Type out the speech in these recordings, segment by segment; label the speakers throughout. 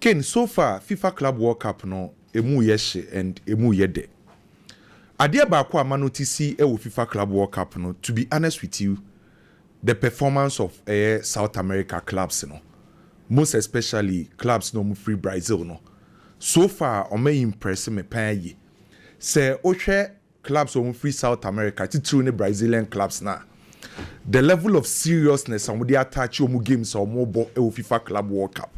Speaker 1: Ken, so far FIFA Club World Cup no emu yeshe and emu yede. Adia ba kwa manotisi e wo FIFA Club World Cup no, to be honest with you, the performance of South America clubs no, most especially clubs no free Brazil no, so far o me impress me pan ye. Se ohwe clubs no free South America titru ne Brazilian clubs na. The level of seriousness and they attach omu games or more bo e wo FIFA Club World Cup.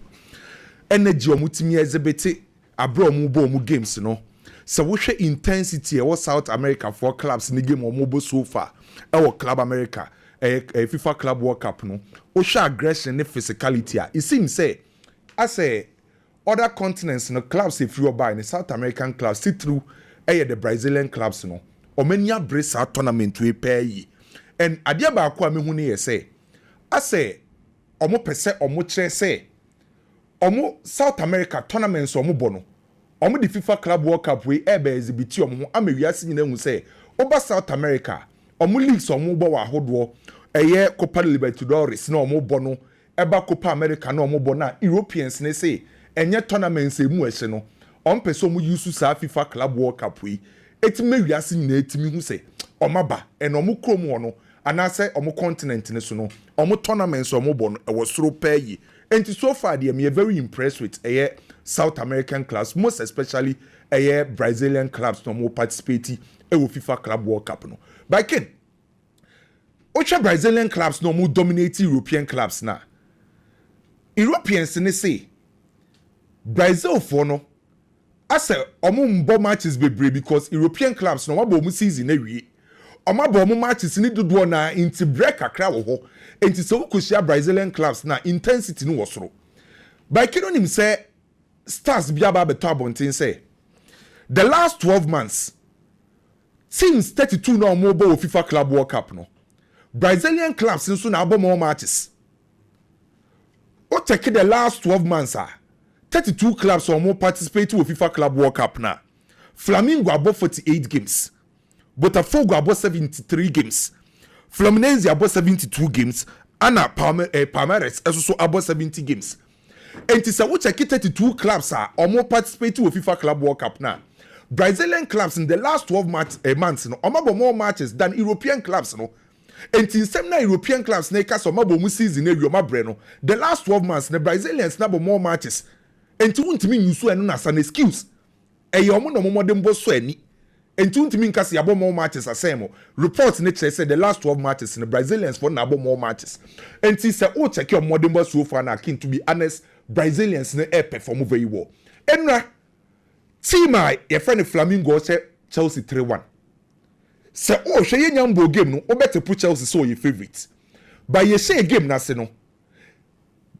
Speaker 1: Energy omu timi exhibit abro omu bo omu games no. So we share intensity e South America for clubs ni game omu bo so far. E Club America FIFA Club World Cup no. We share aggression and physicality. It seems say as a other continents no clubs if you buy in South American clubs see through the Brazilian clubs no. O many brace our tournament we pay. And adia ba kwa me hu ne ye say ase omo pese omo kire say omo South America tournaments omo bono omo the FIFA Club World Cup we ebe exhibit omo ho amawiase nyina hu say oba South America omo leagues omo bo wa hodo eye Copa Libertadores na omo bono eba Copa America na omo bona Europeans ne say enye tournaments emu ehye no omo pese omo use sa FIFA Club World Cup we etime wiase nyina etimi hu say omaba en omo krom no anase omo continent ne so no omo tournaments omo bon e was soro pay enti so far they me very impressed with South American clubs, most especially Brazilian clubs no more participate e wo FIFA Club World Cup no but ken ocha Brazilian clubs no more dominate European clubs na Europeans ne say Brazil for no ase omo mbo matches bebre because European clubs no wabo mu season na wie Oma bomu matches ni dodo na inti break akra wo ho enti se wokosia Brazilian clubs na intensity no wosoro by kinonim say stars bia ba beto abonten say the last 12 months teams 32 no more bo FIFA Club World Cup no Brazilian clubs nso na abo more matches o take the last 12 months 32 clubs or more participate with FIFA Club World Cup na Flamengo abo 48 games Botafogo about 73 games. Fluminense about 72 games. Ana Palmeiras also about 70 games. And it's a which 32 clubs are or more participating with FIFA Club World Cup now. Brazilian clubs in the last 12 months no amabo more matches than European clubs no. And in some European clubs na case amabo mu season na wioma no. The last 12 months the Brazilians na more matches. And to ntimi nyusu eno na san excuse. Omo no modem bo so ani. And to me, because you more matches as same reports nature said the last 12 matches in the Brazilians for now more matches. And he said, oh, check your modern so far now, to be honest, Brazilians ne perform very well. And team your friend Flamengo said Chelsea 3-1. Say, oh, she nyambo game no, o better put Chelsea so your favorite. But you say game na se no.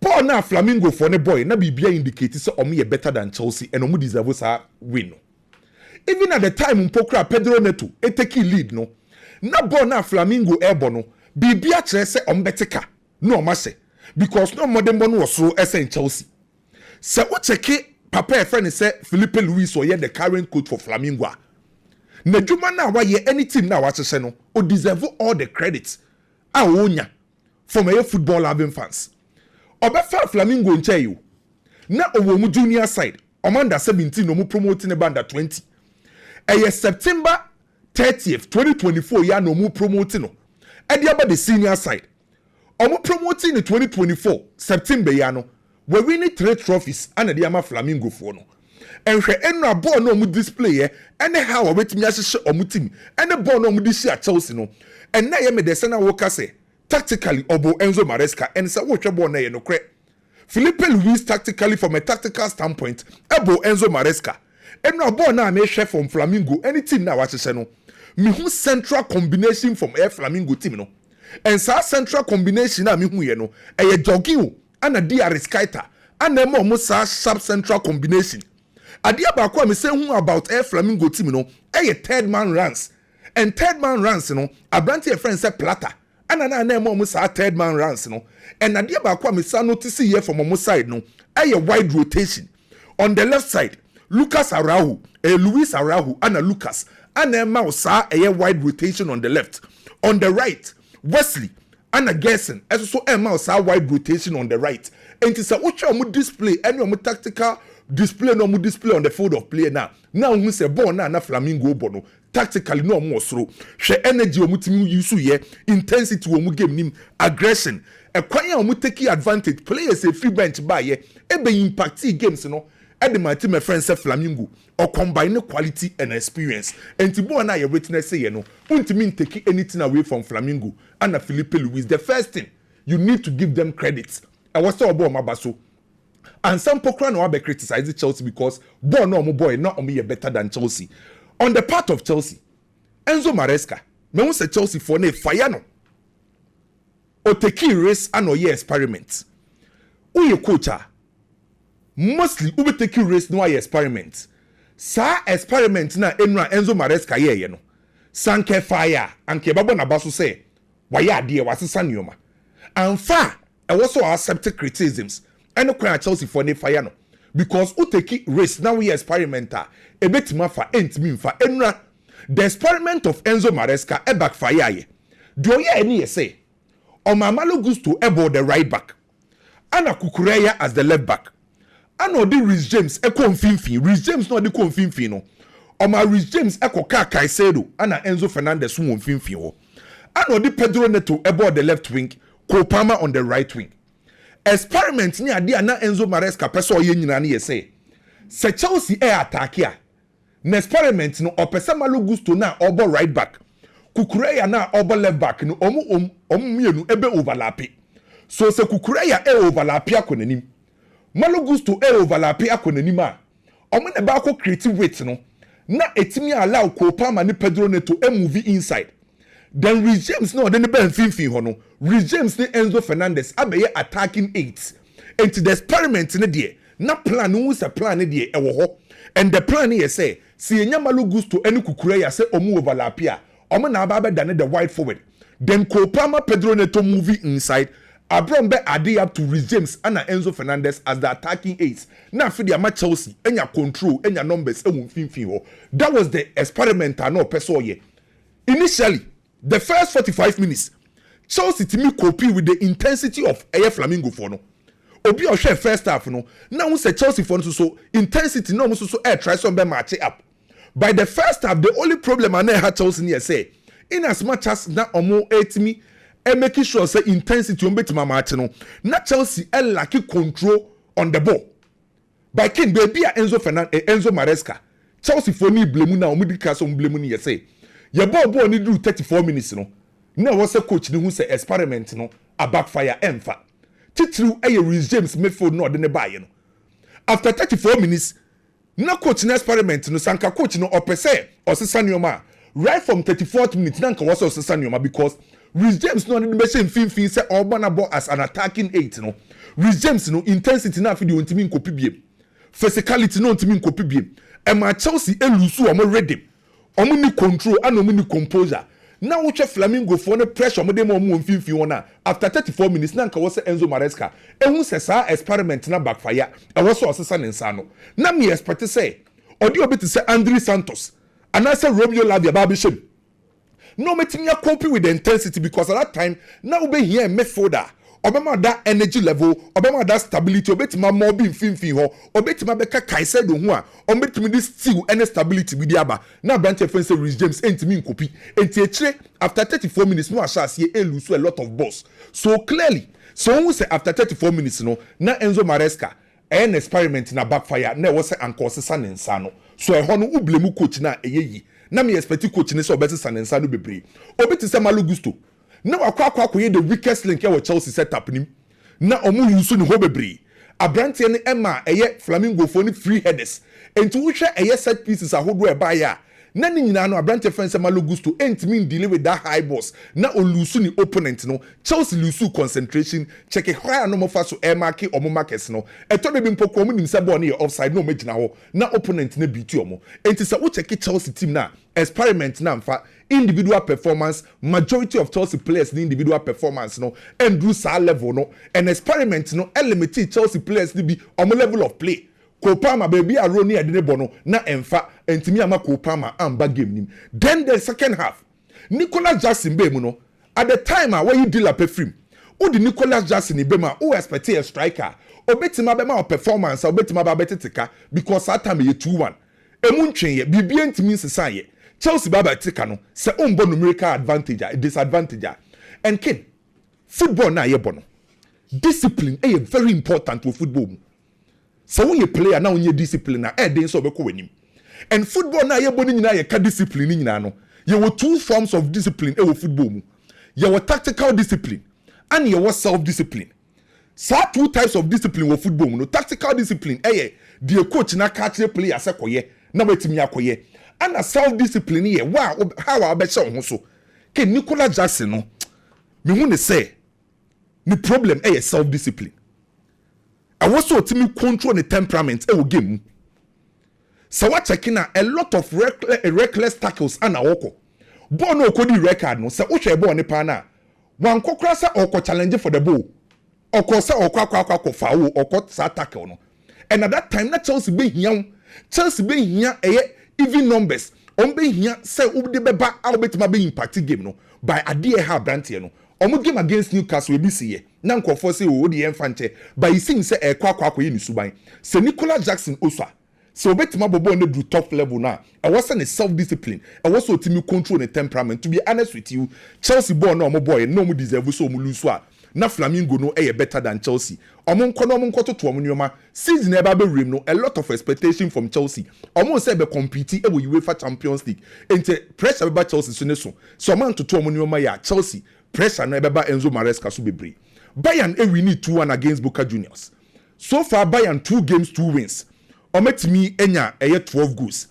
Speaker 1: Paul na Flamengo for ne boy na bibia indicate say omo better than Chelsea and omo deserve sa win no. Even at the time Mpokra Pedro Neto take lead no na ball na Flamengo airborne no bibia kire se ombeteka no omase because no modern bon was so in Chelsea se wo check papa e friend say Felipe Luis or the current coach for Flamengo na djuma na wa ye any team na wa chese no o deserve all the credits a wonya from a football loving fans obefa Flamengo nche you na owo mu junior side Omanda 17 no mu promoting the band at 20 September 30th 2024 ya no mu promoting no e dey about the senior side omo promoting in 2024 September ya no we win 3 trophies and dey ama Flamengo for no enhwe enu aball no mu display anyhow obetimi ahye omo team ene ball no mu di share Chelsea no and na ye me dey say na wo ka say tactically obo Enzo Maresca and say wo hwe ball na ye no kre Felipe Luis tactically from a tactical standpoint ebo Enzo Maresca and no ball na me share from Flamengo any team na wa hye no me hu central combination from Flamengo team no and sa central combination na me hu ye no e jogging ana DRS Kaita ana mo sa sharp central combination adia ba kwa me say hu about Flamengo team no e third man runs and third man runs no abranti friend say Plata ana na mo sa third man runs no and adia ba kwa me say notice here from mo side no e wide rotation on the left side Lucas Araujo Luis Araujo ana Lucas ana Mausa a wide rotation on the left on the right Wesley ana Gerson also Mausa wide rotation on the right and it's a watch display any tactical display no display on the field of play now who say ball na Flamengo bono tactically no more slow she energy omutimi use ye intensity omu game nim aggression e kwan ya omu take advantage players a free bench by ye ebe impact games no e my team friends say Flamengo or combine quality and experience and to ball na ye witness say no untimi take anything away from Flamengo and Felipe Luis. The first thing you need to give them credit. I was so about Mabaso. And some pokra no be criticize Chelsea because boy no mo boy not only better than Chelsea. On the part of Chelsea, Enzo Maresca, me won say Chelsea for ne fire no. O take race and o ye experiment. Who ye coach mostly who be take race no ye experiment. Sa experiment na enra Enzo Maresca ye no. Sanke fire anke babo na baso say why ade wasesa nioma. And far I also accept criticisms. And no cry Chelsea for ne fire no. Because who take race now we experimenter a bit mafa ain't mean for enra the experiment of Enzo Maresca e backfire ye. Do ye any say on Malo Gusto ebo the right back. Ana Kukureya as the left back. Ano di Rhys James e konfinfin. Rhys James no di konfinfin no. Oma Rhys James e koka Caicedo ana Enzo Fernandez won finfin ho. Ano di Pedro Neto ebo the left wing, Kopama on the right wing. Experiment ni ade na Enzo Maresca peso ye nyina na ye say. Se Chelsea e attack ya. Na experiment no opesa Malo Gusto na obo right back. Kukureya na obo left back no omu mienu ebe overlap. So se Kukureya e overlap akonanim. Malo Gusto e overlap akonanim a. Omo na ba ko creative weight no. Na etimi allow Kopama ni Pedro Neto e move inside. Then Rhys James no then ben finfin ho no. Rhys James ni Enzo Fernandez abeye attacking 8. And the experiment ne de na plan who se plan ne de e wo ho. And the plan is say si enya Malo Gusto eni Kukureya say omu overlap a omo na aba dane the wide forward. Then Kopama Pedro Neto moving inside. Abrombe ade up to Rhys James and Enzo Fernandez as the attacking 8. Now for the match Chelsea enya control enya numbers e finfin ho. That was the experiment no peso ye. Initially the first 45 minutes, Chelsea to me copy with the intensity of Air Flamengo for no. Obi o share first half no. Now we say Chelsea for so intensity no so air try some be match up. By the first half, the only problem I had Chelsea here say, in as much as na omo etimi e making sure say intensity on betima match no. Na Chelsea e lack control on the ball. By king baby Enzo Maresca. Chelsea for ni blame na omo di cast on blame ni say. Your ball need do 34 minutes no. Now was a coach who say experiment no a backfire emfa. Titru a Rhys James midfield no de buy no. After 34 minutes, no coach no experiment no sanka coach no opese or Sesanioma. Right from 34th minute nanka was also Sesanioma because Rhys James no the machine fin say Obana ball as an attacking 8 no. Rhys James no intensity na fi di ontimi nkopi biem. Physicality no ontimi nkopi biem. E ma Chelsea elusu omo ready. Omo ni control and omo ni composure. Now we Flamengo for no pressure omo dem omo mfimfi wona after 34 minutes na nka wo se Enzo Maresca ehun se sa experiment na backfire e wo so osesa ne nsa no na me expect say odi obi to say Andre Santos and I say Romeo Lavia Babishem no meeting ya copy with the intensity because at that time now we here midfielder obema that energy level obema that stability obetima more be mfimfi ho obetima beka Caicedo ho a obetima this still any stability with aba na branch friend say Rhys James entimi nkopi enti echire after 34 minutes no ashas ye lose a lot of balls so clearly so we say after 34 minutes no na Enzo Maresca an experiment na backfire na we say anko sesa ne nsa no so e ho no ublemu coach na eyeyi na me expect coach ne so obesesa ne nsa no bebre obi ti say Malo Gusto na akwa the weakest link with Chelsea setup nim na omu yusu ni ho bebre abrante ne Emma eye Flamengo for ni free headers enti wo hwe eye set pieces ahodo e ba ya na ni nyina no abrante fence Malo Gusto entimi deal with that high boss na olusu ni opponent no Chelsea lusu concentration check high no mo fa so e mark omo markers no eto de bi mpoko omo nim se ball na offside no magina ho na opponent na beat omo enti se wo check Chelsea team na experiment na mfa individual performance majority of Chelsea players the individual performance no and do sa level no and experiment no element Chelsea players ni bi omo level of play Kopama baby aroni adene bono na emfa entimi ama Kopama amba game nim then the second half Nicolas Jackson be mu no at the time when you deal up a film who the Nicolas Jackson be ma who expect a striker obetima be ma performance obetima ba betetika because that time ye 2-1 emu ntwen ye bibia ntimi nsesa ye Chelsea baba tika no se ombo numerical advantage a disadvantage a and ken football na ye bono discipline is very important for football so when you player na onye discipline na den so obekọ wanim and football na ye bono nyina ye ka discipline nyina no ye were two forms of discipline e wo football mu ye were tactical discipline and ye were self discipline. So two types of discipline wo football mu no tactical discipline the coach na catch the player say koye na wetimi akoye and a self discipline ye wa how abesha ho so ke Nicola Jackson no me hu ne say the problem is self discipline. I was so to control the temperament e wo game. So what checking a lot of reckless tackles and a woko. Ball no kodi record no say wo ball ne pa na. Wan kokra say oko challenge for the ball. Oko say okwa foul oko sa tackle no. And at that time na Chelsea be hia. Chelsea be hia even numbers. On be hia say wo de beba a obetima be impact game no by ade ha brantie no. Omo game against Newcastle we see ye na nkofo say o de enfante but he sing say ekwa ye ni suban say Nicola Jackson oswa so obetima bobo no do top level na e was an self discipline e was so timi control the temperament. To be honest with you, Chelsea ball no omo boy no mo deserve so omo lose so na Flamengo no better than Chelsea. Omo nko to omo nyoma season eba be rem no a lot of expectation from Chelsea. Omo say be compete e we UEFA Champions League ente pressure be Chelsea so man to omo nyoma ya Chelsea pressure na ebeba Enzo Maresca so bebre. Bayern we need 2-1 against Boca Juniors. So far Bayern 2 games 2 wins. Ometimi enya 12 goals.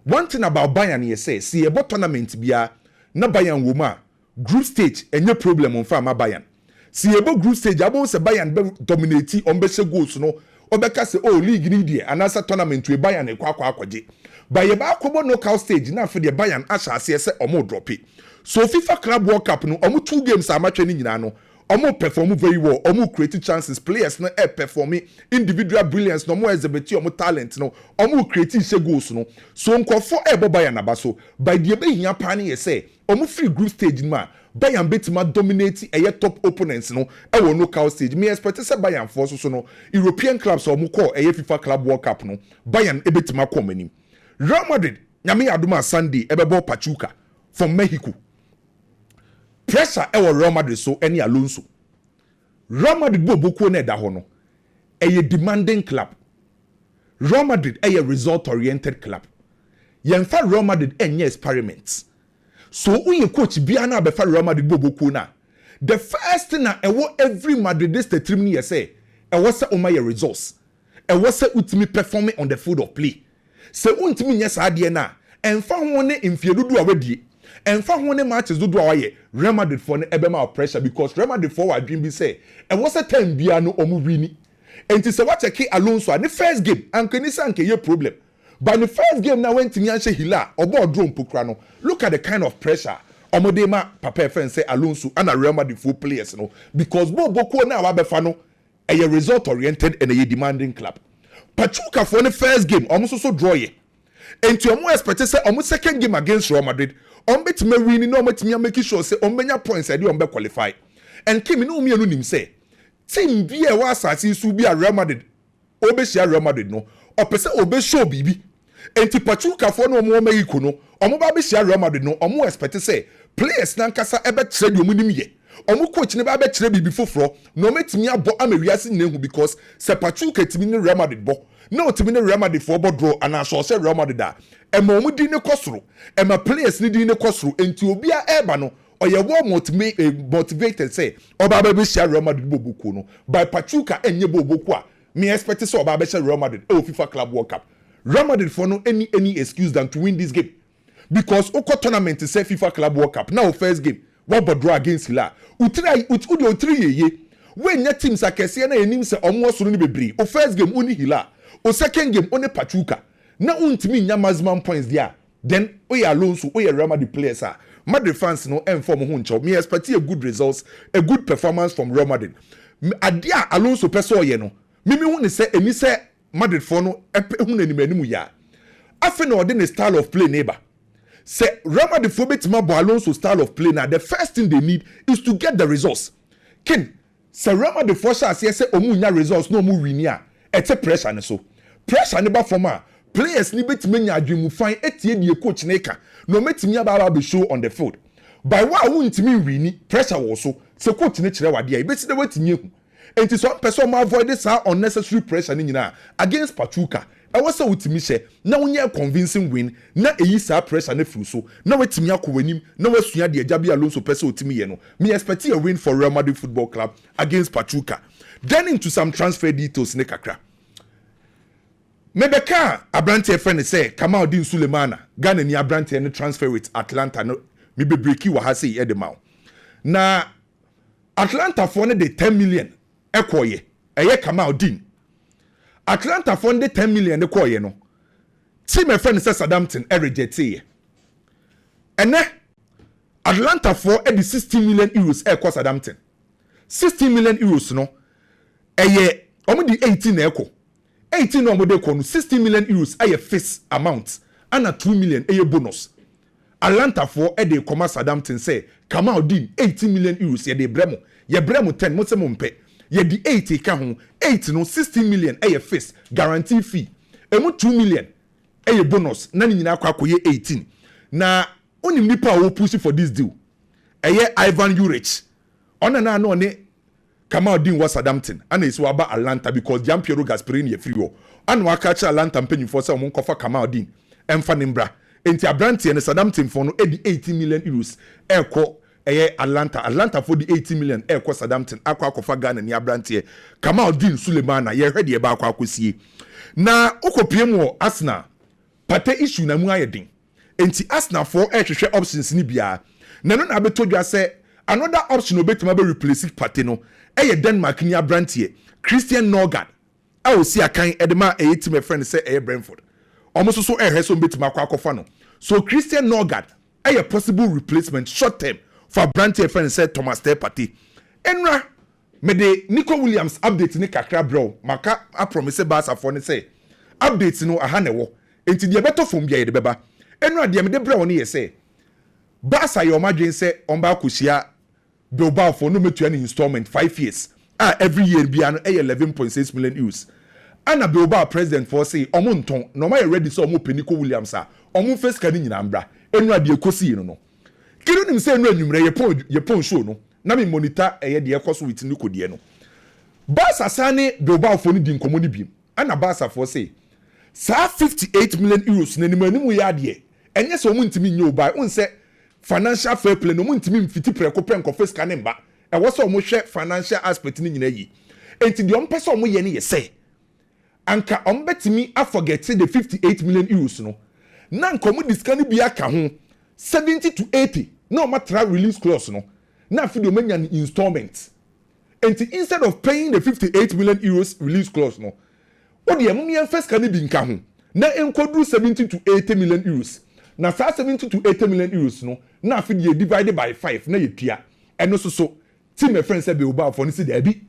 Speaker 1: One thing about Bayern ye say see ebo tournament bia na Bayern wo ma group stage enye problem on fa ma Bayern. See ebo group stage abo se Bayern be dominate on be goals no obeka se oh league ni die anasa tournament we Bayern ekwa akwaje. Ba ye ba akobo knockout stage na for the Bayern asha ase se omo drop it. So FIFA Club World Cup no omo 2 games amatwe ni nyina no omo perform very well omo create chances players no performing individual brilliance no mo exhibit omo talent no omo create goals no so nkofo Bayern abaso by the be hia pa ne say omo free group stage ma Bayern betima dominate top opponents no e wo knockout stage me expect say Bayern for so no European clubs omo call FIFA Club World Cup no Bayern betima come anim. Real Madrid nyame aduma Sunday ebebo Pachuca from Mexico. Pressure Real Madrid so any Alonso. Real Madrid boku na da ho no. Demanding club. Real Madrid result oriented club. Yemfa Real Madrid enye experiments. So uye coach bia na befa Real Madrid boku na. The first thing na every Madridista team ni say say oma results. Say ultimate performing on the field of play. Se untimi nya sa de na emfa ho ne mfiedudu awadi. And for one matches do awaye Real Madrid for ebema pressure because Real Madrid for dream be say and was a time bia no omu wini enti se what check Alonso and the first game and kenisa anke ye problem but the first game now went to Nyanche Hila obo drone pokra no look at the kind of pressure omodema papa friend say Alonso and a Real Madrid full players no because boko na wabefa no a result oriented and a demanding club. Pachuca for the first game almost so draw ye enti omo expect say omo second game against Real Madrid betime win no betime make sure say benya points e dey be qualify and Kim no me anu nim say team bi e wa asase su bi a Real Madrid obehia Real Madrid no opese obeshow bibi enti Pachuca for no mo Mexico no omo ba behia Real Madrid no omo expect say players na nkasa e be kire di omo nim ye omo coach ne ba be kire bibi foforo no metime abo amawiase nehu because se Pachuca timi ne Real Madrid bo no timi ne Real Madrid for draw and so say Real Madrid da ema omu di ne kosoro ema players ni di ne kosoro enti obi a eba no oye wo motivated say oba ba be share Real Madrid boboku no by Pachuca enye boboku a me expect say oba be share Real Madrid FIFA Club World Cup. Real Madrid for no any excuse than to win this game because oko tournament say FIFA Club World Cup now first game what but draw against Hila utri ye when your teams akese na enim say omo soro ni bebre o first game oni Hila o second game oni Pachuca na untimi nya maximum points there then oye Alonso oye Real Madrid players are Madrid fans no inform ho ncho me expect a good results a good performance from Real Madrid adia Alonso person oye no mimi hu ne say eni say Madrid for no hu na animu ya afi na ode ne style of play neighbor say Real Madrid for betima bo Alonso style of play now the first thing they need is to get the results ken Serama the first as yes omunya results no mu winia ete pressure ne so pressure ne ba forma players ni betime nya adwemu fan etie die coach neka no metimi aba be show on the field by wa wuntimi wini pressure wo so se coach ne kire wade ai beti de watimi hu enti so person ma avoid this unnecessary pressure ni nyina against Pachuca I was so wutimi she na wonye convincing win na eyi sa pressure ne furu so na watimi akwanim na wasua de agya bi Alonso person wutimi ye no me expect a win for Real Madrid Football Club against Pachuca. Then into some transfer details ne kakra Mebeka Abrante friend say Kamaldeen Sulemana Ghana ni Abrante ne transfer with Atlanta no me be breaki wa ha say e de ma na Atlanta for ne de 10 million ekoye eye Kamaldeen Atlanta for ne 10 million ekoye no team e friend say Southampton e reject ye ene Atlanta for e de 16 million euros e ko Southampton 16 million euros no eye omo di 18 na eko 18 no omo de ko no 16 million euros eye fixed amount and 2 million eye bonus Atlanta for e de koma Southampton say Kamaldeen 18 million euros ye de bremo ye bremo 10 mo se mo mpe ye di 8 ka ho 8 no 16 million eye fixed guarantee fee emu 2 million eye bonus na ni nyina akwakoye 18 na onim nipa wo push for this deal eye Ivan Juric ona na no ne Kamaldeen was Southampton and is waba Atlanta because Gianpiero Gasperini ye free wo and wa catch Atlanta mpanyim for say omon kofa Kamaldeen emfa nimbra enti Abrante ne Southampton for no e di 18 million euros eko eye Atlanta for the 18 million eko Southampton akwa kofa Ghana ni Abrante Kamaldeen Sulemana ye hwede ye ba akwa akosie na okopiem wo Arsenal pate issue na mu ayedin enti Arsenal for hwehwe options ni bia na no na betodwa say another option obetima be replace pate no eye Denmark ni Abrante Christian Norgard a osi akan edema eye team friend say eye Brentford almost so ehwe so betima akwa no so Christian Norgard eye possible replacement short term for Abrante friend say Thomas Partey enra me de Nico Williams update ni kakra bro maka a promise Barca for ne say update no aha ne wo enti de beto fom bia ye de beba enra de me de bro no ye say Barca yo madwen say omba akosia Bilbao for no metu any installment 5 years every year bia no 11.6 million euros ana Bilbao president for say omonton no ma ready so omo Nico Williams omo face kan nyina mbra enra de ekosi no kiro nim say no anwumre ye pon show no na me monitor eye de ekoso with Nico de no Barca sane Bilbao for ni di nkomo ni biem ana Barca for say sa 58 million euros na ni manimu ya de enye so omo ntimi nye obai on say financial fair play no mu ntimi mfiti preko penko face kan mba e wo so omo hwe financial aspect ni nyina yi enti de omo pese omo ye ne ye say anka omo betimi forget the 58 million euros no na nka omo discount bi aka ho 70 to 80 na omo tra release clause no na fi de omo nya installment enti instead of paying the 58 million euros release clause no o de emu yen first kan bi nka ho na enkodu 70 to 80 million euros na 70 to 80 million euros no na fi de divided by 5 na ye tua eno so team friend say Bilbao for ni si da bi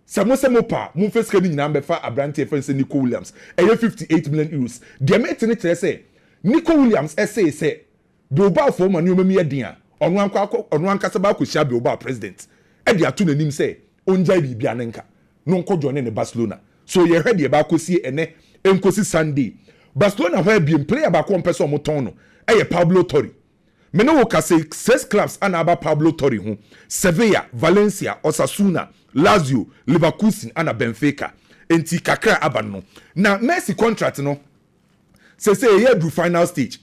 Speaker 1: Samo pa mun first kan nyina mbefa Abrante friend say Nico Williams 58 million euros de mate ne kire say Nico Williams say Bilbao for man yomami eden a onu ankasa ba ko hia Bilbao president e de ato nanim say onjai bibia ne nka no nko join ne Barcelona so ye hwede ba ko sie ene enkosi Sunday Barcelona where be player ba ko mpese omoton no Pablo Torre me no ka say 6 clubs anaba Pablo Torre ho Sevilla, Valencia, Osasuna, Lazio, Leverkusen and Benfica enti kakra aba no na Messi contract no say ye do final stage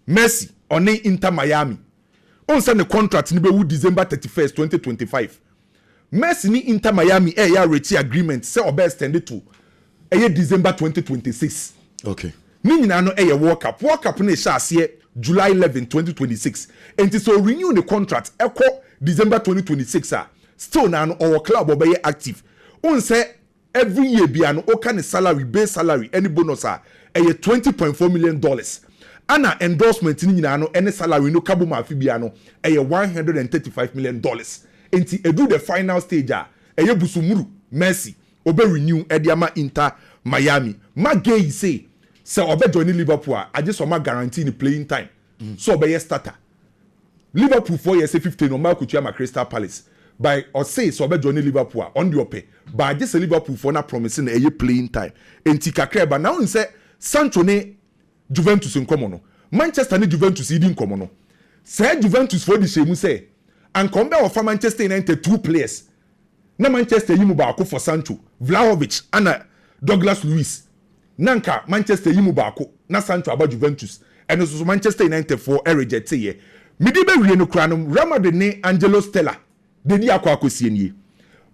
Speaker 1: Messi on Inter Miami on send the contract ni be wu December 31st 2025 Messi ni Inter Miami ya reach agreement say obe extend to December 2026
Speaker 2: okay
Speaker 1: ni nyina no World Cup na sha ase July 11 2026 enti so renew the contract December 2026 still na no our club obey active on say every year bia no o kan salary base salary any bonus $20.4 million ana endorsement ni nyina no any salary no kabo ma bia no $135 million enti edu the final stage busumuru Messi obe renew ediama Inter Miami magay say obe join Liverpool I just want guarantee the playing time so obe starter Liverpool 4 years 15 no Marco Chama Crystal Palace by or say so be join Liverpool on the ope but just Liverpool for na promising a playing time enti kakra ba now say Sancho ne Juventus nkomo no Manchester ne Juventus idi nkomo no say Juventus for the shemu say and come be of Manchester United 2 players na Manchester yimu ba ko for Sancho Vlahovic and Douglas Luiz nanka Manchester yimu ba ko na Sancho aba Juventus and so Manchester United for reject ye midi be wie no kra no Real Madrid ne Angelo Stella de di akwa akosie nie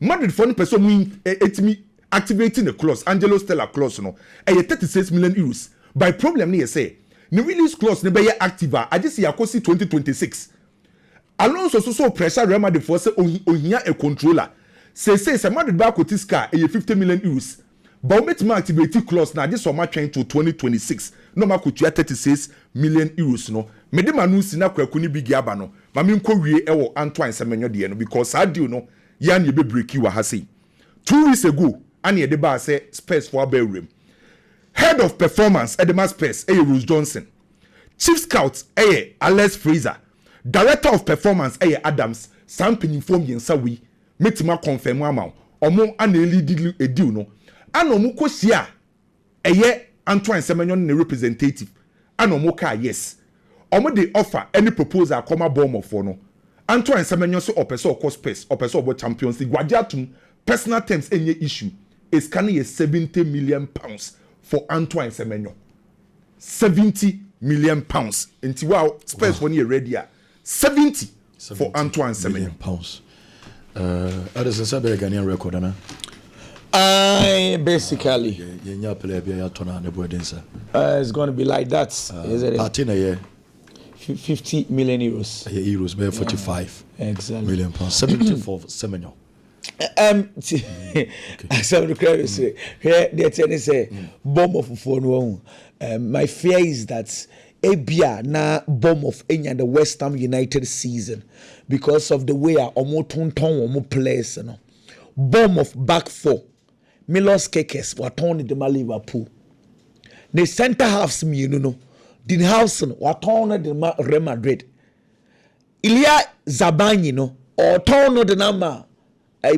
Speaker 1: Madrid for no person mu etimi activating the clause Angelo Stella clause no e 36 million euros by problem ne say the release clause ne be active a just yakosi 2026 Alonso so pressure Real Madrid for say ohia a controller say Madrid ba ko tiska e 50 million euros but we meet activate clause na this summer train to 2026 no ma ko 36 million euros no me de manu si na kwaku ni big aba no ma me nko wie e wo Antoine Semenyo de no because that deal no ya na be break you ha say 2 weeks ago and ye de ba say Spurs for Belgium head of performance at the Mass Spurs Rose Johnson chief scout Alex Fraser director of performance Adams sampling form yensa we metima confirm ama omo ana lead a deal no ana omo kosia Antoine Semenyo ne representative ana omo ka yes omo dey offer any proposal come bomb for no Antoine Semenyo so opeso of Spurs opeso of Champions League gwajatum personal terms any issue is canning £70 million for Antoine Semenyo 70 million pounds into wow Spurs when you ready 70 for Antoine Semenyo
Speaker 2: pounds that is a Sabe Ghanaian record na
Speaker 3: basically it's going to be like that is it
Speaker 2: party
Speaker 3: 50 million euros
Speaker 2: euros by 45
Speaker 3: exactly
Speaker 2: million pounds 70 for Semenyo
Speaker 3: some the say here they tell say bomb of phone my fear is that Ebia na bomb of Enya the West Ham United season because of the way omo tonton omo players no bomb of back four Milos Kekes waton de Liverpool the center halves me no Din Housen waton de Real Madrid Ilya Zabanyi no or ton de number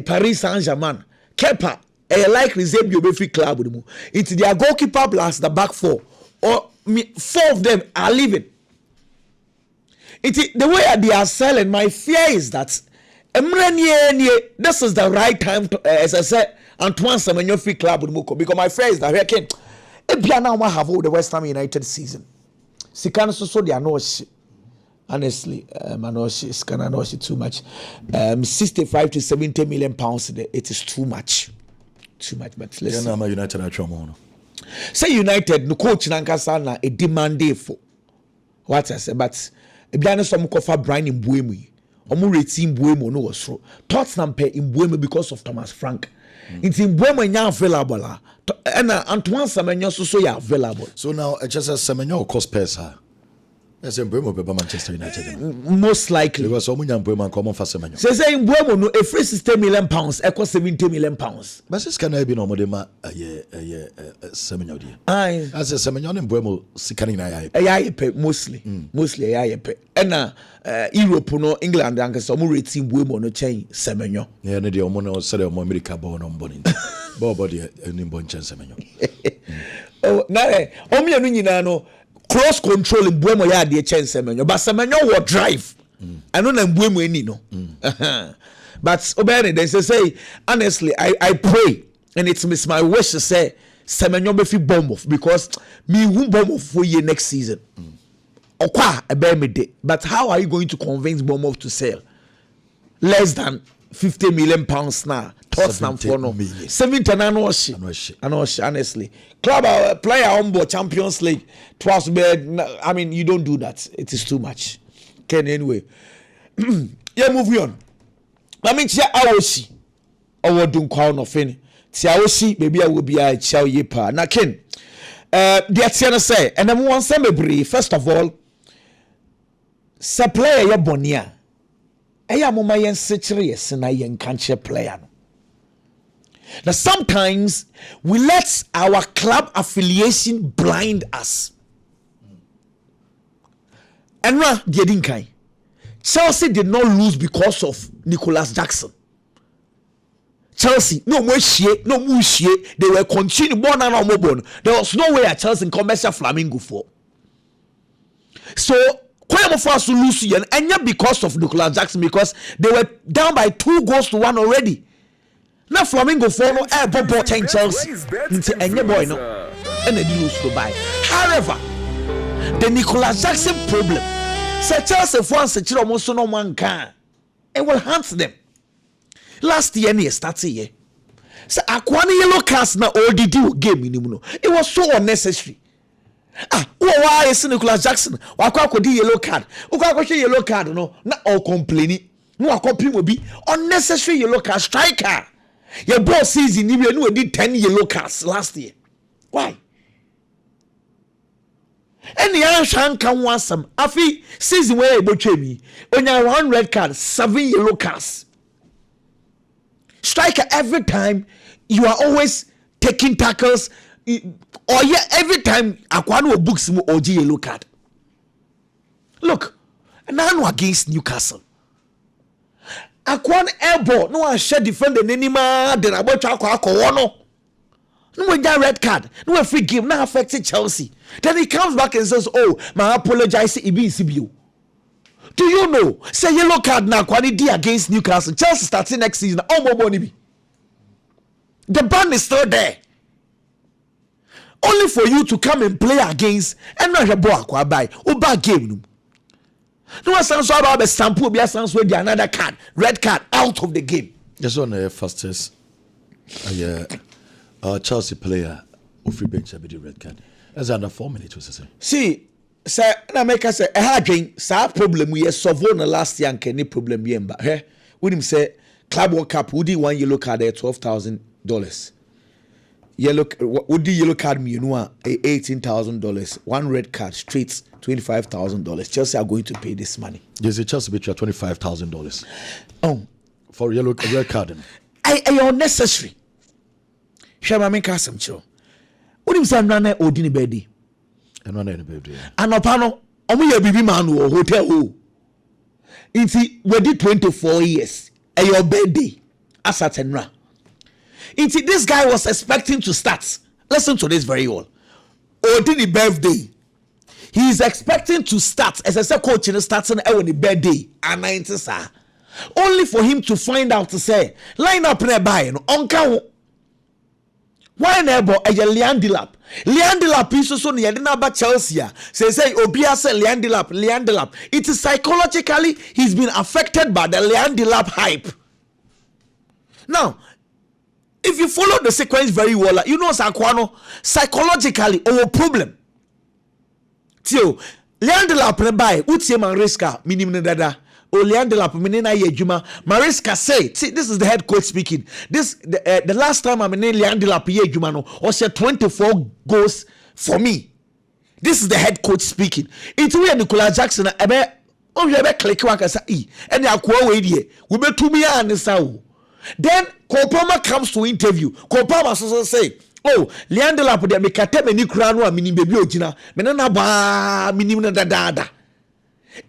Speaker 3: Paris Saint-Germain Kepa like Zebio Befi club with them. It's their goalkeeper plus the back four or 4 of them are leaving. It's the way they are selling. My fear is that this is the right time to, as I said, Antoine Semenyo free club with Muko because my fear is that here came now I have all the West Ham United season. Sikan so they are no shit. Honestly, Manoshi too much. 65 to 70 million pounds. It is too much. But listen.
Speaker 2: United
Speaker 3: say United, no coach Nankasana a demand for what I say, but a blind some cover Brian in Buemi. Omu rating Buemo no was true. Tottenham pay in Buemo because of Thomas Frank. It's in Buemo now available. And Antoine Semenyo so ya available.
Speaker 2: So now just as Semenyo cost pesa. Yes, Buemo be Manchester United.
Speaker 3: Most likely.
Speaker 2: Because Omunya Buemo come on for Semenyo.
Speaker 3: Say in Buemo no a free 60 million pounds, equal 70 million pounds.
Speaker 2: But this can be no more than Semenyo dia.
Speaker 3: Aye.
Speaker 2: As a Semenyo and Buemo sikani na ya.
Speaker 3: Ya pay mostly ya pay. And Europe no England and some rating Buemo no change Semenyo.
Speaker 2: Yeah, no the omo say the America born on born. Body any born chance Semenyo.
Speaker 3: Oh, na omi anu nyina no cross control in Buemo ya de chance Semenyo but Semenyo will drive I know na Buemo any no but obey they say honestly I pray and it's my wish to say Semenyo be fi bomb off because me who bomb off for year next season okwa ebe me de but how are you going to convince Bournemouth to sell less than 50 million pounds now Tottenham for no 70 honestly club player on board Champions League twice I mean you don't do that it is too much Ken anyway yeah moving on I mean tia awosi owo dun kwa no fin tia awosi baby I will be a chow ye pa na Ken the tia say and then one say me first of all supply ya bonia eya moma yen sechere yes na yen kanche player no. Now sometimes we let our club affiliation blind us. And Chelsea did not lose because of Nicholas Jackson. Chelsea, no more share, no more share. They were continuing born and no more. There was no way at Chelsea in commercial Flamengo for. So, Kwame for us to lose and not because of Nicholas Jackson, because they were down by 2-1 already. Now Flamengo for no air bought Chelsea into any boy no, and they lose to buy. However, the Nicholas Jackson problem, say Chelsea for such almost no one can, it will haunt them. Last year, near started year. So, Aquani yellow cards na all the deal game in it was so unnecessary. Why is Nicholas Jackson? Why could yellow card? Why yellow card? No, not all complaining. No, copy will be unnecessary yellow card striker. Your boss season, you knew did 10 yellow cards last year. Why? And the Irish can want some. Afi season where you betray me. When you have 1 red card, 7 yellow cards. Striker, every time you are always taking tackles, or every time Aquano books him OG yellow card. Look, now against Newcastle. Aquan airball, no one share defend the anima, then about to Aquano. No one red card, no free game, now affected Chelsea. Then he comes back and says, oh, my apologize, CBU. Do you know? Say yellow card now, quality against Newcastle. Chelsea starting next season. Oh, more money. The ban is still there. Only for you to come and play against and not a boy buy or bad game. No one sounds about the sample. Be sounds with another card, red card out of the game.
Speaker 2: Just on the fastest. Chelsea player who free bench a bit red card. That's under 4 minutes. Was it?
Speaker 3: See. Sir, na make us say a hard drink. Sa problem we solve on the last year and any problem we but here with him say Club World Cup would he 1 yellow card at $12,000. Yellow would the yellow card me $18,000. 1 red card straight $25,000. Chelsea are going to pay this money.
Speaker 2: Yes, Chelsea bet you $25,000.
Speaker 3: Oh,
Speaker 2: for red card.
Speaker 3: I unnecessary. Shall I make us some chill? What him say nana odini bedi?
Speaker 2: And one baby.
Speaker 3: Anopano, omu ye bibi man wo hotel o. Inti we did 24 years. And your birthday as at Enra. Inti this guy was expecting to start. Listen to this very well. Odini birthday. He is expecting to start as a coach in starting on the birthday and 90 sir. Only for him to find out to say line up nearby no onka. Why never a Leandilap? Leandilap is so near the Chelsea. Say Obia say Leandilap. It is psychologically he's been affected by the Leandilap hype. Now, if you follow the sequence very well, you know Sakwano psychologically our problem. Tio Leandilap nearby, Utie Maresca, minimum dada. Leandilap menina yejuma. Maresca say, see, this is the head coach speaking. This the last time I'm in Leandilap yejuma no, was 24 goals for me. This is the head coach speaking. It's we Nicholas Jackson ebe click waka sa e. And akwa we die. We be to me and sao. Then Kopama comes to interview. Kopama so say, oh, Leandilap de me kate me ni kura no a minim bebi ogina. Me na ba minim na dada.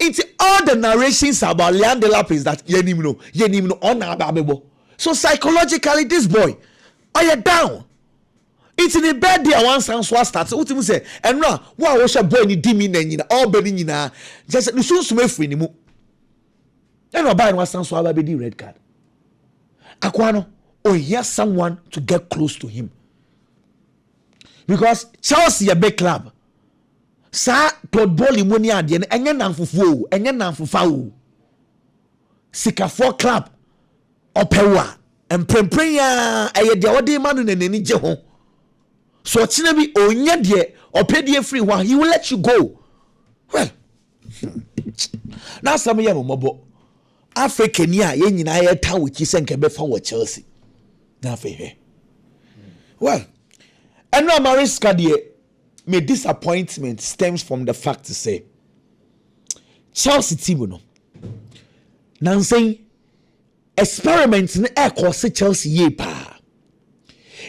Speaker 3: It's all the narrations about Leandilap is that yenim no on ababo. So psychologically, this boy, are you down? It's in the bed there once and so starts. What you say? And now, what was a boy ni dimi na all bedi na just no soon some free ni mu. And about once and so abedi red card. Aquano, oh, he has someone to get close to him. Because Chelsea a big club. Sa Todd Bowley money adie no enye nanfofo enye nanfofa o Sikafo club opewa emprempren ya eye de wode ma no nanani je ho so chine bi onye de opedie free one he will let you go. Well, now some yam mobo African ya ye nyina ye ta wiki se nke be fa wo Chelsea na fe he. Well, and no Maresca de my disappointment stems from the fact to say Chelsea team no now saying experiments in air course Chelsea ye pa.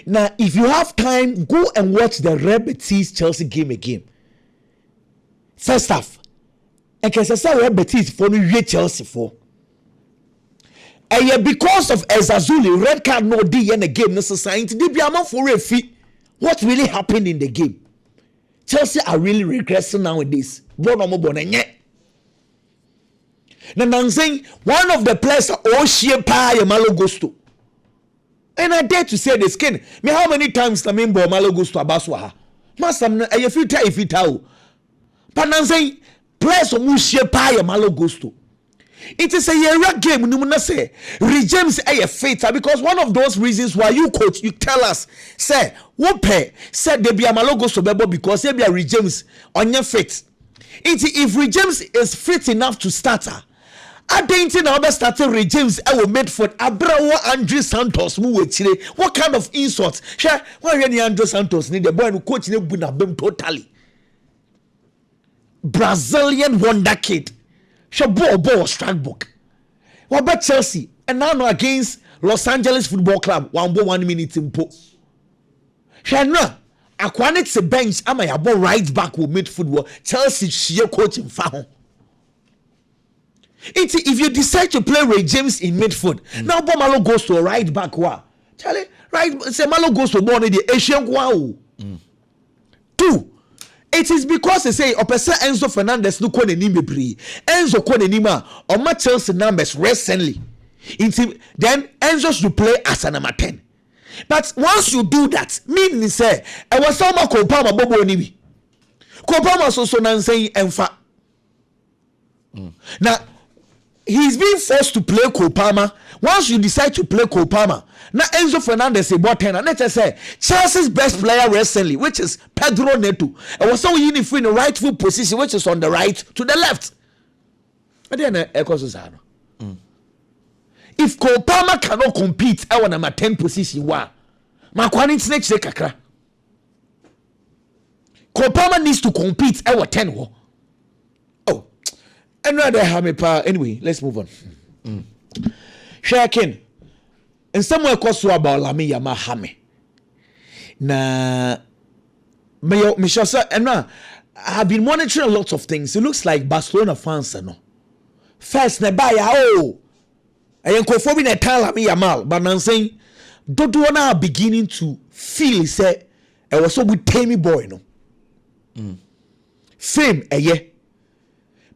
Speaker 3: Now if you have time, go and watch the Red Betis Chelsea game again. First half and can say Red Betis for no Chelsea for because of Ezazuli red card no D in the game necessary to be amount for a fee. What really happened in the game? Chelsea are really regressing nowadays. Now I'm saying one of the players are all sheer pie Malo goes to. And I dare to say this, Ken. Me how many times Lamine Malo goes to Abaswaha? Masam a few times if it out. But I'm saying players who sheer pie Malo goes to. It is a year game. No say regimes a fate because one of those reasons why you coach, you tell us, say what pay said they be a Malo goes to Bebo because they be a regimes on your fate. If regimes is fit enough to start her. I don't think now starting regimes I will made for Abrawa Andre Santos what kind of insults? Sure, why any Andre Santos need the boy who coach ne bun totally. Brazilian wonder kid. Sure, ball strike book. What about Chelsea? And now against Los Angeles Football Club, 1 minute in po. Sure, no. Aquanic se bench, am I about right back with mid football? Chelsea sheer coaching foul. If you decide to play Ray James in midfield, now Malo goes to a right back. Charlie, right? Say Malo goes to one of the Asian. Two, it is because they say Opesa Enzo Fernandez no kone ni mebre. Enzo kone ni ma on my Chelsea numbers recently. Then Enzo should play as a number 10. But once you do that, meaning say I was some Kopama Bobo Nibi. Kopama so nan saying enfa. Now he's being forced to play Kopama. Once you decide to play Kopama, now Enzo Fernandez is bought 10. And let's say Chelsea's best player recently, which is Pedro Neto, and was so uniform in the right foot position, which is on the right to the left. And then if Kopama cannot compete, I want number 10 position. Wow, Makwani snake kakra. Kopama needs to compete. I want 10. Anyway, let's move on. Shakin, and somewhere cost about Lamine Yamal Hame. Na Michel sir, and now I have been monitoring lots of things. It looks like Barcelona fans no. First, na buy I am conforming a time Lamine Yamal, but I'm saying don't wanna beginning to feel say I was so with Tammy boy no. Fame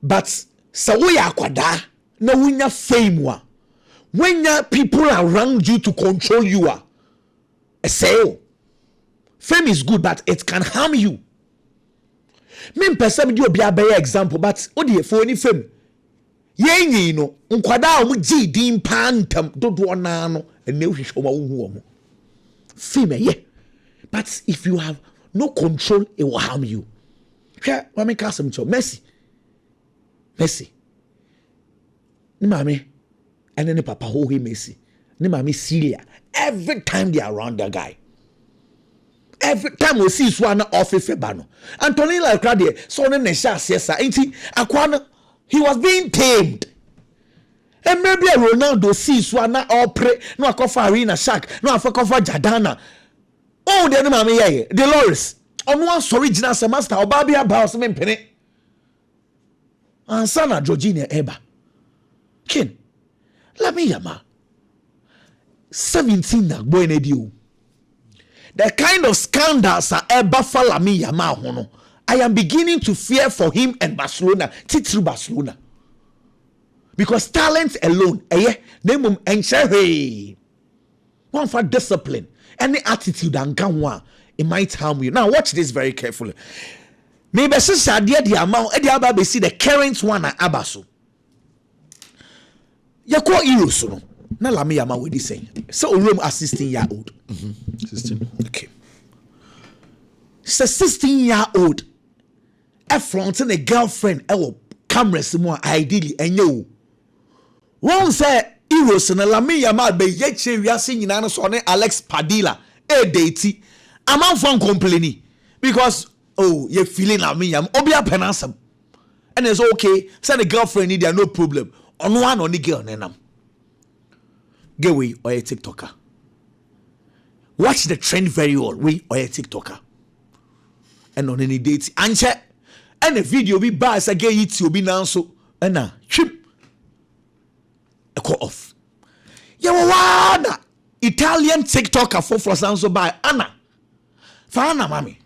Speaker 3: but so we are kwada na winya fame wa when people around you to control you are say fame is good but it can harm you. Me person do obi abey example but odi for any fame yenyi no nkwada o gi din pantam dodo na no ene hwehwe o hu fame but if you have no control it will harm you. Hwe wa me ka some cho Messi. Ni mami and then papa who he Messi. Ni mami Syria. Every time they are around that guy. Every time we see Swana off Febano. Antonio like Crade, so then Nesha ain't Aquana, he was being tamed. And maybe a Ronaldo sees Swana or pray, no a coffee arena shack, no a coffee Jadana. Oh, the mami, Dolores. On one original semester, or Babia Bows men penny. Ansana Georgina Eba. Ken, Lamine Yamal. 17 na boy nedio. The kind of scandals are Eba for Lamine Yamal. I am beginning to fear for him and Barcelona. Titru Barcelona. Because talent alone, name him and hey. One for discipline. Any attitude and one, it might harm you. Now watch this very carefully. Maybe since I did the amount, I see the current one at Abaso. You call Eros, no? Na Lamine Yamal what is saying. So room a 16-year-old.
Speaker 2: 16.
Speaker 3: Okay. It's a 16-year-old. Fronting a girlfriend, cameras more ideally, and you. One say Eros and Lamine Yamal be yet we are singing on Alex Padilla. Deity. I'm out from complaining because. Oh, you're feeling Lamine Yamal. Obia penasam. And it's okay. Say the girlfriend need there, no problem. On one on the girl, nenam. Get we or a TikToker. Watch the trend very well. We or a TikToker. And on any dates. And check. And the video be bad again. It will be now so. And now, chip. A call off. Italian TikToker for so by Anna. For Anna mami.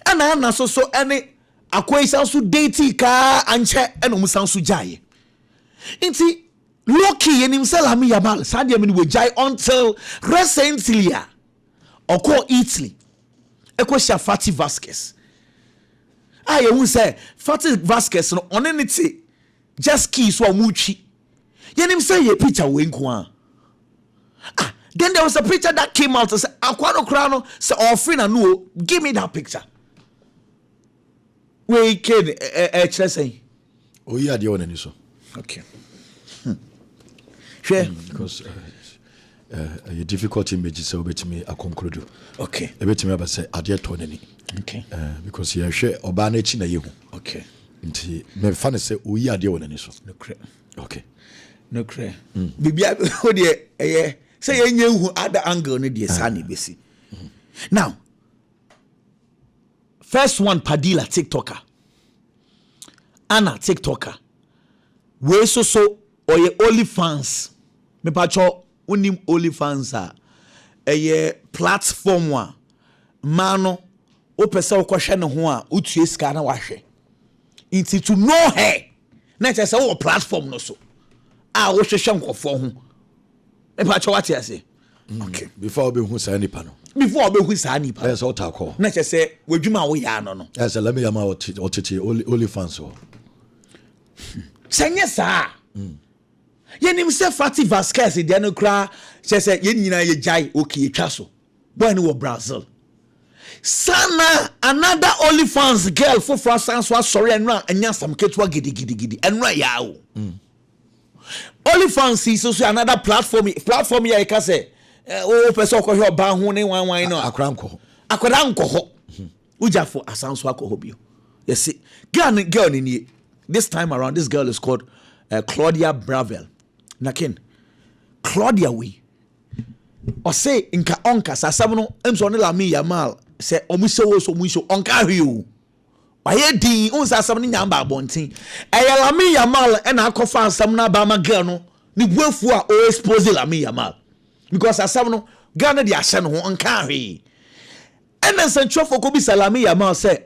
Speaker 3: Anna so any akwai sound so date ka anche eno sound so jai. Inti Loki and himself Lamine Yamal Sadia mini we jai until recently or call Italy. Eko Fati Vasquez. I who say Fati Vasquez no on anything just keys wa muchi. Yen him say ye picture winkwa. Then there was a picture that came out and said, Aquano Crano, say, offering a no, give me that picture. We can, say,
Speaker 2: oh, yeah, the one so.
Speaker 3: Okay. Sure.
Speaker 2: Because a difficult image is over to me, I conclude.
Speaker 3: Okay.
Speaker 2: A bit to me about say, I dare to any.
Speaker 3: Okay.
Speaker 2: Because you share or ban it in a you.
Speaker 3: Okay.
Speaker 2: Until me funny say, oh, yeah, the one so. Okay.
Speaker 3: No cray. Bibi, oh, dear, say you knew other angle need the sunny basi. Now, first one Padilla TikToker. Anna TikToker. We so or ye OnlyFans. Me pacho unim OnlyFans a platform wa mano o pesa o kwahwe ne ho a utue ska na wahwe. Inti to know her. Na say o platform no so. Ah wo hwehwe nkofo ho. Me pacho what you say? Okay.
Speaker 2: Before we who say any panel.
Speaker 3: Before we who say any panel.
Speaker 2: Yes, all talk.
Speaker 3: Na say wadwuma wo ya no no.
Speaker 2: Yes, let me am out only fans so.
Speaker 3: Senye sa. Yenim se Fati Vasquez de no kra say ye nyina ye jai okay twa so. Boy no Brazil. Sana another OnlyFans girl for France was sorry and anya some ketwa gidi enra yawo. OnlyFans is also another platform here you can say oh person ko he oba ho ne wan no akranko ho uja for asanso akoho bio. You see girl ni this time around this girl is called Claudia Bravel. Nakin Claudia we or say inka onka sasam no emso ne Lamine Yamal say omusewo so munso onka hwe waye din unsa asam ne nyamba abonten eye Lamine Yamal e na akofa asam na ba ma girl no ni buafu a o expose Lamine Yamal because asam no girl no de ahye no ho onka hwe enen sanchofo ko bi Lamine Yamal say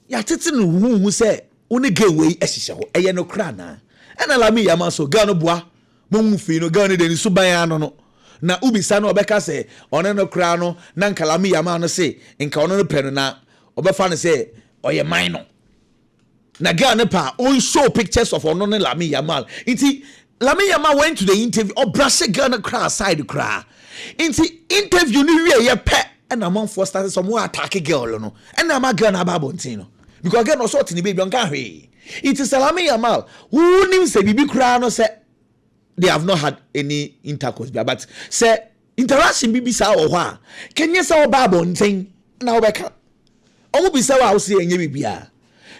Speaker 3: ya tete no hu say oni ge we ehihye ho eye no kra na ena Lamine Yamal so girl no boa mo mu fi no girl no de ni suban ano no na ubisa no obeka say one no kra no na nka Lamine Yamal no say nka ono no pe no na obefa no say oye mine no na girl ne pa on show pictures of ono ne Lamine Yamal inti Lamine Yamal went to the interview or brush girl no cry side cry inti interview ni wie ye pe na man for start some more attack girl no na ma girl na ba bontin no because girl no sort ni baby on ka hwe it is Lamine Yamal who nim say bibi cry no say they have not had any intercourse but say interaction bibi sa o ho a kenye say o ba bontin na obeka omo bi say wa say enye bibia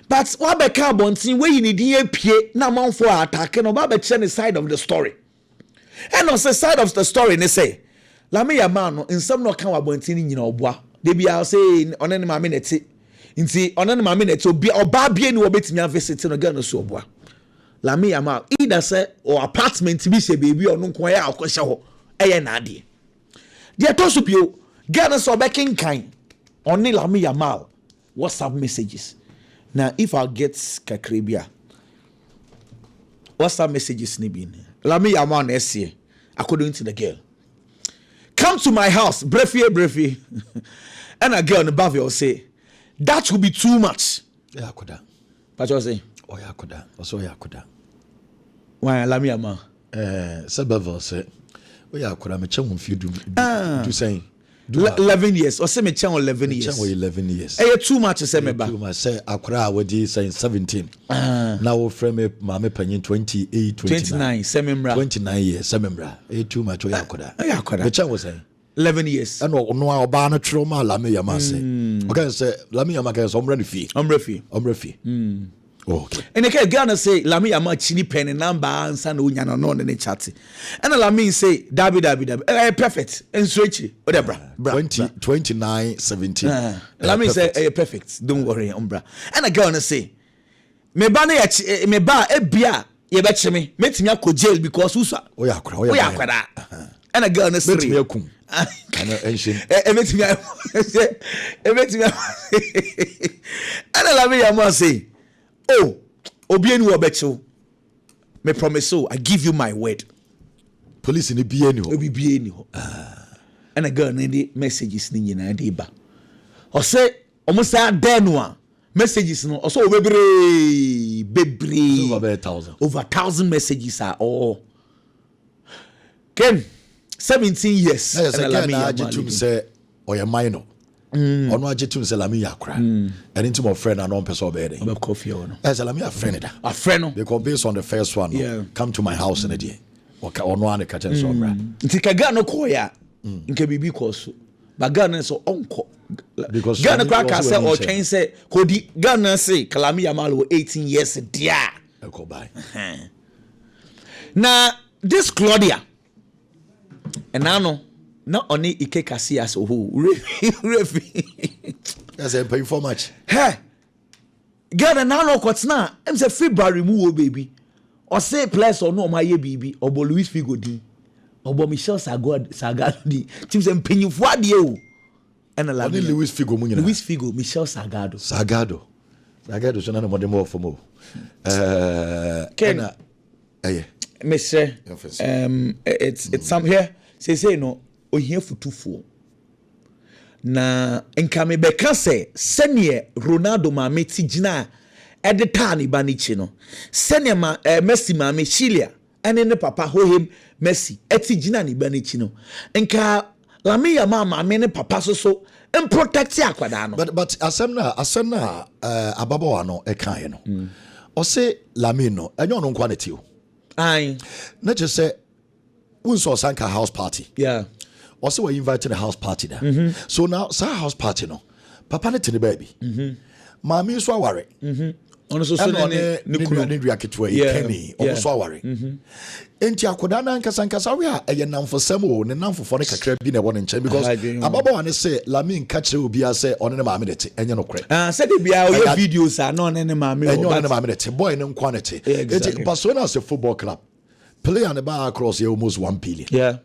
Speaker 3: but wa beka bontin we ni din apie na man for attack no ba be chere the side of the story and on the side of the story ne say Lamine Yamal no nsam no kan wa bontin nyina oboa de bia say onene ma me neti nti onene ma me neti obi oba bia ni wo betimi visit no ga no so oboa Lamine Yamal either say or apartment bi se baby ono nko ya akohye ho eye na ade de to so bio ga no so bekin kan oni Lamine Yamal WhatsApp messages. Now, if I get Kakribia, WhatsApp messages nibin. Lamine Yamal essay, according to the girl. Come to my house, brefie. And a girl in the bath will say, that will be too much.
Speaker 2: Yeah, kuda.
Speaker 3: What you say?
Speaker 2: Oh, yeah, kuda. Also, yeah, kuda.
Speaker 3: Why Lamine Yamal?
Speaker 2: Sabavel say, oh, yeah, kuda. Me chum few do saying.
Speaker 3: 11 years or say me chen 11 years.
Speaker 2: 11 years.
Speaker 3: Too much say me ba.
Speaker 2: Too much say akra we saying 17. Now we frame me mama panyin 28
Speaker 3: 29 semembra.
Speaker 2: 29 years semembra. Too much we akoda.
Speaker 3: Me
Speaker 2: chen was saying
Speaker 3: 11 years.
Speaker 2: And no oba no trauma Lamine Yamal say. Okay say Lamine Yamal say omre fi. Okay.
Speaker 3: And the girl say Lamine Yamal chini pen number answer no nya no ne chat. And Lamine say dabi perfect and switch whatever
Speaker 2: 29 17.
Speaker 3: Lamine say perfect don't worry umbra. And the girl say me ba e bia ye be che me metimi akọ jail because usa
Speaker 2: oya kwada
Speaker 3: and a girl in a street. Everything and Lamine Yamal say, oh, Obienu Obecho, me promise so, I give you my word.
Speaker 2: Police in the BNU.
Speaker 3: And a girl in the messages in the deba. Or say, almost that denwa messages no, also over
Speaker 2: 1,000.
Speaker 3: Over 1,000 messages are all. Ken, 17 years.
Speaker 2: And Lamine Yamal say, or your minor. Or no, I just say Lamine Yakra. And into my friend, I don't person obey.
Speaker 3: About coffee or no.
Speaker 2: As a Lamine friend,
Speaker 3: a friend.
Speaker 2: Because based on the first one, come to my house in a day. Or no one catch and so on.
Speaker 3: Tikagano koya. Nke bibi koso. But Ghana so uncle. Because Ghana cracker say or change say Kodi Ghana say Lamine Yamal 18 years dear.
Speaker 2: Go by.
Speaker 3: Now this Claudia. And now not only Ike Casillas who
Speaker 2: I said pay for much.
Speaker 3: Hey, Ghana now no what's now. I'm say February move baby. Or say place or no my baby or Luis Figo di. Or Michel Sagado di. Tim say penny for the and
Speaker 2: only Luis Figo munya.
Speaker 3: Luis Figo, Michel Sagado.
Speaker 2: Sagado so none more for more.
Speaker 3: Ken, Mr. It's some here. Say no. O here for 2-4. Na nkame beka se senior Ronaldo mameti gina edita ni banichi no senior Messi mame Chilia ene ne papa ho him Messi eti gina ni banichi no nka Lamine Yamal mame ne papa so en protect akwada no
Speaker 2: but asemna ababa no e kan no o se Lamine no enyo no quality o
Speaker 3: ai
Speaker 2: na je se unso sanka house party also we invited a house party there. So now sa house party no papa ne tene baby mami so aware
Speaker 3: ono so ne
Speaker 2: riaketwa Kenny almost aware enti akoda na nkasa we a eye namfosam o ne namfofo ne kakra bi na won nche because ababa wane say Lamine ka kire obi a say one ne mami ne te enye no kre
Speaker 3: say de bia o videos a no ne mami
Speaker 2: enye one ne mami ne te boy ne nkwa ne te enti Barcelona as a football club player ne ba across almost 1 billion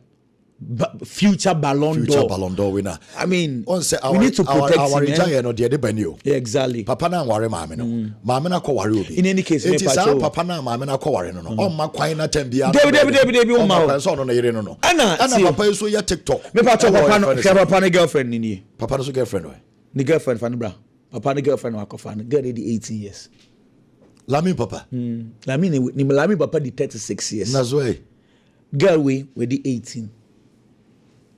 Speaker 3: future Ballon
Speaker 2: d'Or winner.
Speaker 3: I mean,
Speaker 2: we
Speaker 3: need to protect
Speaker 2: our
Speaker 3: him.
Speaker 2: No de
Speaker 3: Exactly.
Speaker 2: Papa na worry mama no. Mama na ko worry obi.
Speaker 3: In any case,
Speaker 2: it is papa na mama na ko worry no. On ma kwan na tambia.
Speaker 3: David o ma.
Speaker 2: So no yere no.
Speaker 3: Ana
Speaker 2: papa so ya TikTok.
Speaker 3: Me papa no girlfriend ni.
Speaker 2: Papa no so girlfriend o.
Speaker 3: Ni girlfriend fan bra. Papa no girlfriend wa ko fan. Girl dey 18 years.
Speaker 2: Lamine papa.
Speaker 3: Lamine papa di 36 years.
Speaker 2: Na so
Speaker 3: girl we di 18.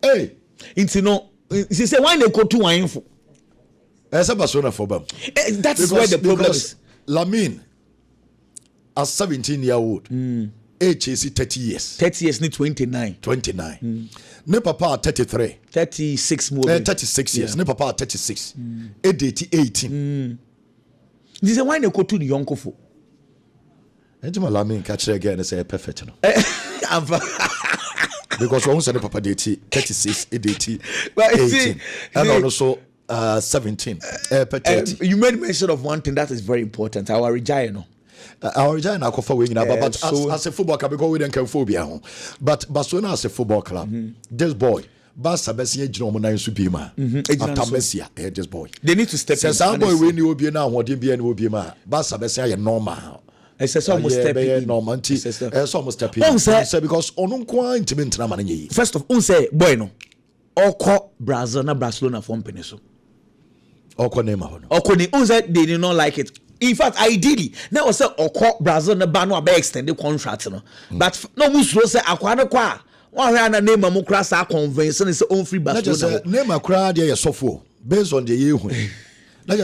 Speaker 2: Hey,
Speaker 3: into no. She say why they go to wine for?
Speaker 2: That's a Barcelona for them.
Speaker 3: That is where the problem is.
Speaker 2: Lamine, as 17-year-old, age is 30 years.
Speaker 3: 30 years, ni 29.
Speaker 2: 29. Ne papa 33.
Speaker 3: 36 more.
Speaker 2: 36 years. Ne papa 36. Age 18.
Speaker 3: This is why they go to the young for.
Speaker 2: Ejima Lamine catch again and say perfect no. Because one said papa date 36, 18, and also 17.
Speaker 3: You made mention of one thing that is very important. Our Regina.
Speaker 2: Our Regina are for winning, but as a football club, because we don't care phobia. But Barcelona as a football club, this boy. Basa Bessia Jomana Subima, Atamesia, this boy.
Speaker 3: They need to step in.
Speaker 2: Says our boy when you will be now, what you be and will be ma. Basa Bessia normal.
Speaker 3: It's almost stepping
Speaker 2: normal. It's almost stepping. Say because on quite intimate money.
Speaker 3: First of all, say bueno. Oko Brazil na Barcelona from Peneso.
Speaker 2: Oko name.
Speaker 3: Oko ni unse they did not like it. In fact, ideally, now say Oko Brazil na banu abe extend the contract no. But no musulo say akwa na kwa. One na name mo kra sa convention is on free Barcelona.
Speaker 2: Name akra dey sofo based on the year. I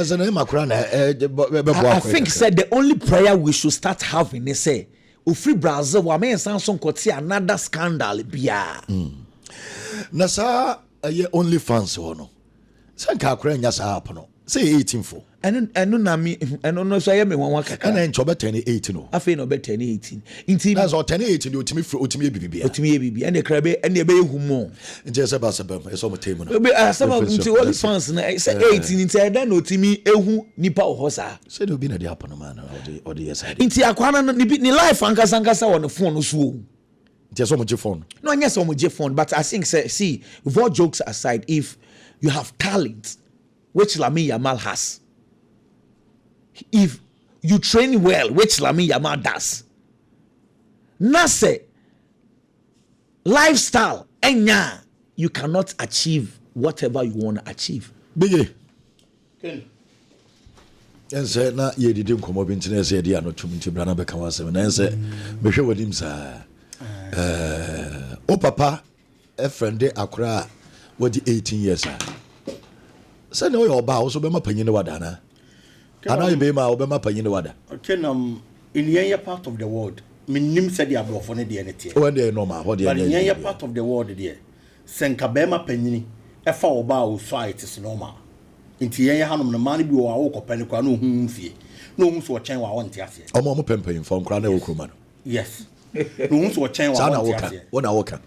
Speaker 3: think said the only prayer we should start having is say free Brazil wa me Samsung kote another scandal bia.
Speaker 2: Na sa only fans no. Sanka akra nya sa happen no. Say 18 for.
Speaker 3: Eno na me eno no so me wan kaka.
Speaker 2: Na ncho be 18 no.
Speaker 3: Afi no be 18. Inti
Speaker 2: that's all 18 the otimi free otimi bibia.
Speaker 3: Otimi bibia. Ene krabe ene be ehu mo.
Speaker 2: Nje se ba sebem e so mo temu no.
Speaker 3: Be asaba nti only fans na say 18 nti e dan otimi ehu nipa ho sa.
Speaker 2: Say do be na dey happen man or the yes.
Speaker 3: Inti akwana no ni life ankasa won the phone so.
Speaker 2: There's so much phone.
Speaker 3: No, yes, so much fun. But I think, see, with all jokes aside, if you have talent, which Lamine Yamal has, if you train well, which Lamine Yamal does, Nase lifestyle, enya, you cannot achieve whatever you want to achieve.
Speaker 2: Biggie.
Speaker 4: Ken.
Speaker 2: And say na ye did him come up into the say dia no tumti brana be kan wasem na say me hwe wadim sa o papa a friend de akra wadi 18 years say no your ba so be ma panyin wada na ana be ma be ma panyin wada
Speaker 4: Ken in any part of the world minim said dia brofo ne de ne tie
Speaker 2: when they normal what they
Speaker 4: but in any part of the world there senka be ma panyin e fa oba o so it is normal nti yen hanom no man bi wo awokopani kwa no hu mfie no hu so ochen wa wonte ase
Speaker 2: omo pempen fo nkra na wokroma no
Speaker 4: yes no hu so ochen wa wonte ase
Speaker 2: wona woka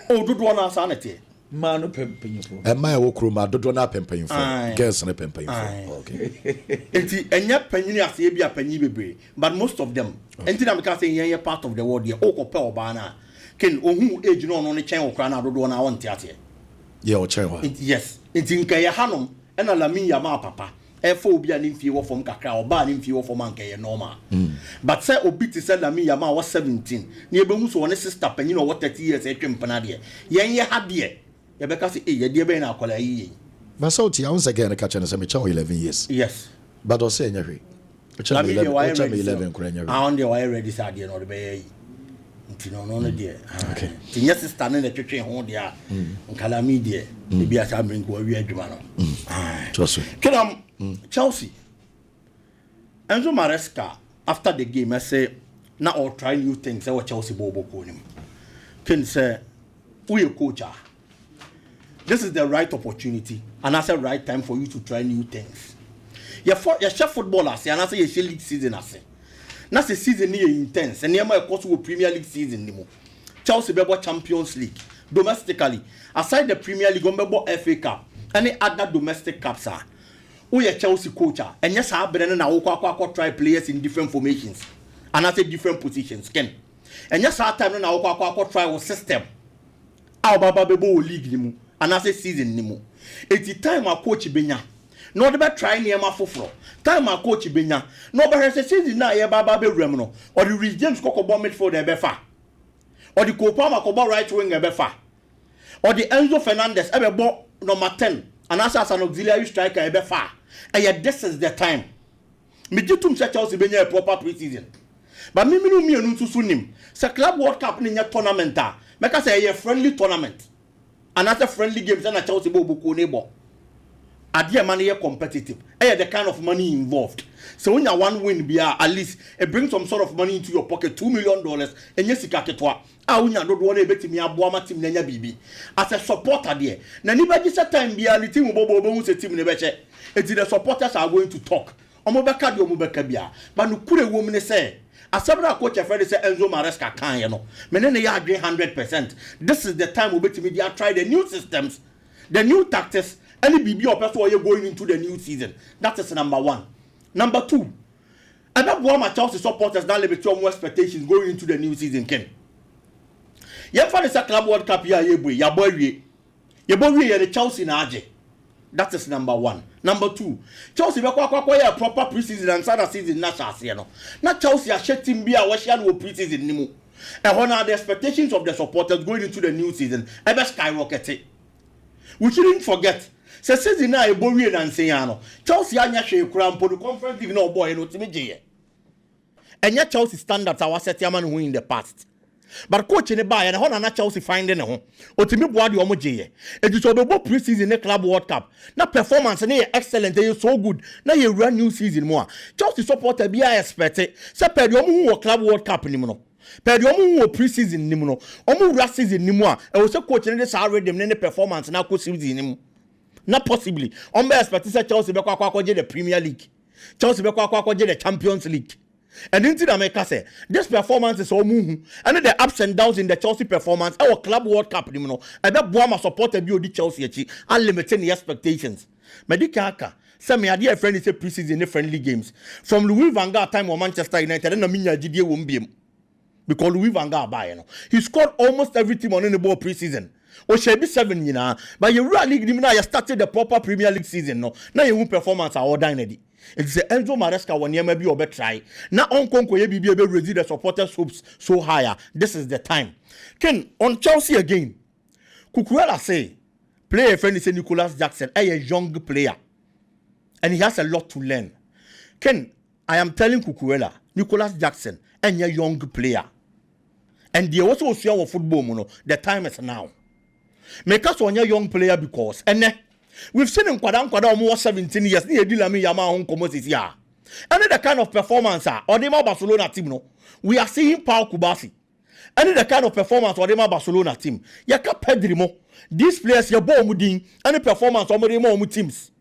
Speaker 4: o dodo na asa na tie
Speaker 3: Man, no pempanyfo.
Speaker 2: e ma wokroma dodo na pempen fo girls na pempen fo okay
Speaker 4: nti enya panyini ase bi apanyi bebre but most of them nti na meka say yen part of the world there okopa oba na ken ohu age no no ne chen okra na dodo na wonte ase
Speaker 2: yeah o chen wa
Speaker 4: yes nti nka ye hanom na Lamine Yamal papa e fa obi ani mfie wo fom kakra oba ani mfie wo fom anka ye normal but say obi ti say Lamine Yamal was 17 na e be hu so one sister panyin no 30 years e twempana de yen ye ha de ye be ka say e ye de be na akola yi
Speaker 2: but so ti once again catch and say me chow 11 years
Speaker 4: yes
Speaker 2: but o say nyahwe o chow 11 kura nyahwe
Speaker 4: on the why ready say de no de be yi nti no no de
Speaker 2: okay
Speaker 4: ti nya sister ne twetwe ho de a nkala mi de e bi asa mrenko wi adwuma no
Speaker 2: Chelsea.
Speaker 4: Chelsea. Enzo Maresca after the game I say now I'll try new things. I Chelsea bobo konim. Can say we a coach. This is the right opportunity and that's the right time for you to try new things. Your chef footballer say and I say your league season I say. Now the season is intense and near my course will Premier League season anymore. Chelsea be Champions League domestically aside the Premier League on be FA Cup. Any other domestic cups are we a Chelsea coach and yes I been na wo try players in different formations and I say different positions ken and yes I time na wo try with system our baba bebo league nimu and I say season nimu it's time our coach benya no dey try near ma foforo time our coach benya no be say season na ye baba be rem no or the Rhys James kokobọ midfield e be fa or the Kopama kokobọ right wing e be fa or the Enzo Fernandez e be bo number 10 and as an auxiliary striker ebe far and this is the time me gitum say Chelsea be a proper pre-season but me no me anu susu nim say club world cup ni nya tournament a make say a friendly tournament and as a friendly games na Chelsea bo ko ne bo ade man ye competitive the kind of money involved so when you one win be at least it brings some sort of money into your pocket $2 million and yes sika ketwa unya do do na ebetimi aboa ma team na nya bibi as a supporter there na ni ba gisa time bia ni team bobo hu se team ne be che enti the supporters are going to talk omo beka de omo beka bia but no kure wo me say asabra coach Fred say Enzo Maresca kan ye no me ne ya adwen 100%. This is the time obetimi dia try the new systems, the new tactics, any bibi or person you going into the new season. That is number 1. Number 2, and that boy my Chelsea supporters now limit your more expectations going into the new season ken. Ye fa the club world cup ya boy we the Chelsea na age. That is number 1. Number 2, Chelsea be kwa ya proper pre-season and start season na chase no. Na Chelsea a share team bi a we share no pre-season nimu. And when are the expectations of the supporters going into the new season ebe skyrocket. We shouldn't forget say season na e bo we na nsen ya no. Chelsea anya hwe kura mpo the conference league na oboy no timi gye. Enya Chelsea standards our set yaman who in the past. But coach ne ba ya na ho na Chelsea finding ne ho otimi boa de omo gye edi so be bo pre-season ne club world cup na performance ne excellent e so good na ye run new season mo a Chelsea supporter bi a expect say per de omo hu club world cup ni mo no per de omo hu pre-season ni mo no omo run season ni mo a e wo say coach ne say ready ne performance na ko season ni mo na possibly omo expect say Chelsea be kwa gye the Premier League, Chelsea be kwa gye the Champions League. And into the America say this performance is all moving and the ups and downs in the Chelsea performance our club world cup you know and that boy must support the Chelsea achi unlimited the expectations medical aka say me ade friend is a pre-season friendly games from Louis van Gaal time or Manchester United and na minya gidie wo mbiem because Louis van Gaal buy, you know. He scored almost every team on any ball preseason. Or should be 7, you know. But you really now you started the proper Premier League season, no. Now you performance are all done. It's the Enzo Maresca when you maybe over try. Now on Conco you be able to raise the supporters' hopes so higher. This is the time. Ken on Chelsea again. Cucurella say, player friend is Nicholas Jackson, a young player, and he has a lot to learn. Ken, I am telling Cucurella, Nicholas Jackson, and a young player, and they also see our football. Mono, the time is now. Make us one young player because and we've seen him almost 17 years. Ni edi Lamine Yamal on commerce here. And the kind of performance or the Barcelona team no, we are seeing Paul Kubasi. And the kind of performance or the Barcelona team. Yaka Pedrimo. These players ya bo mudin any performance or more teams.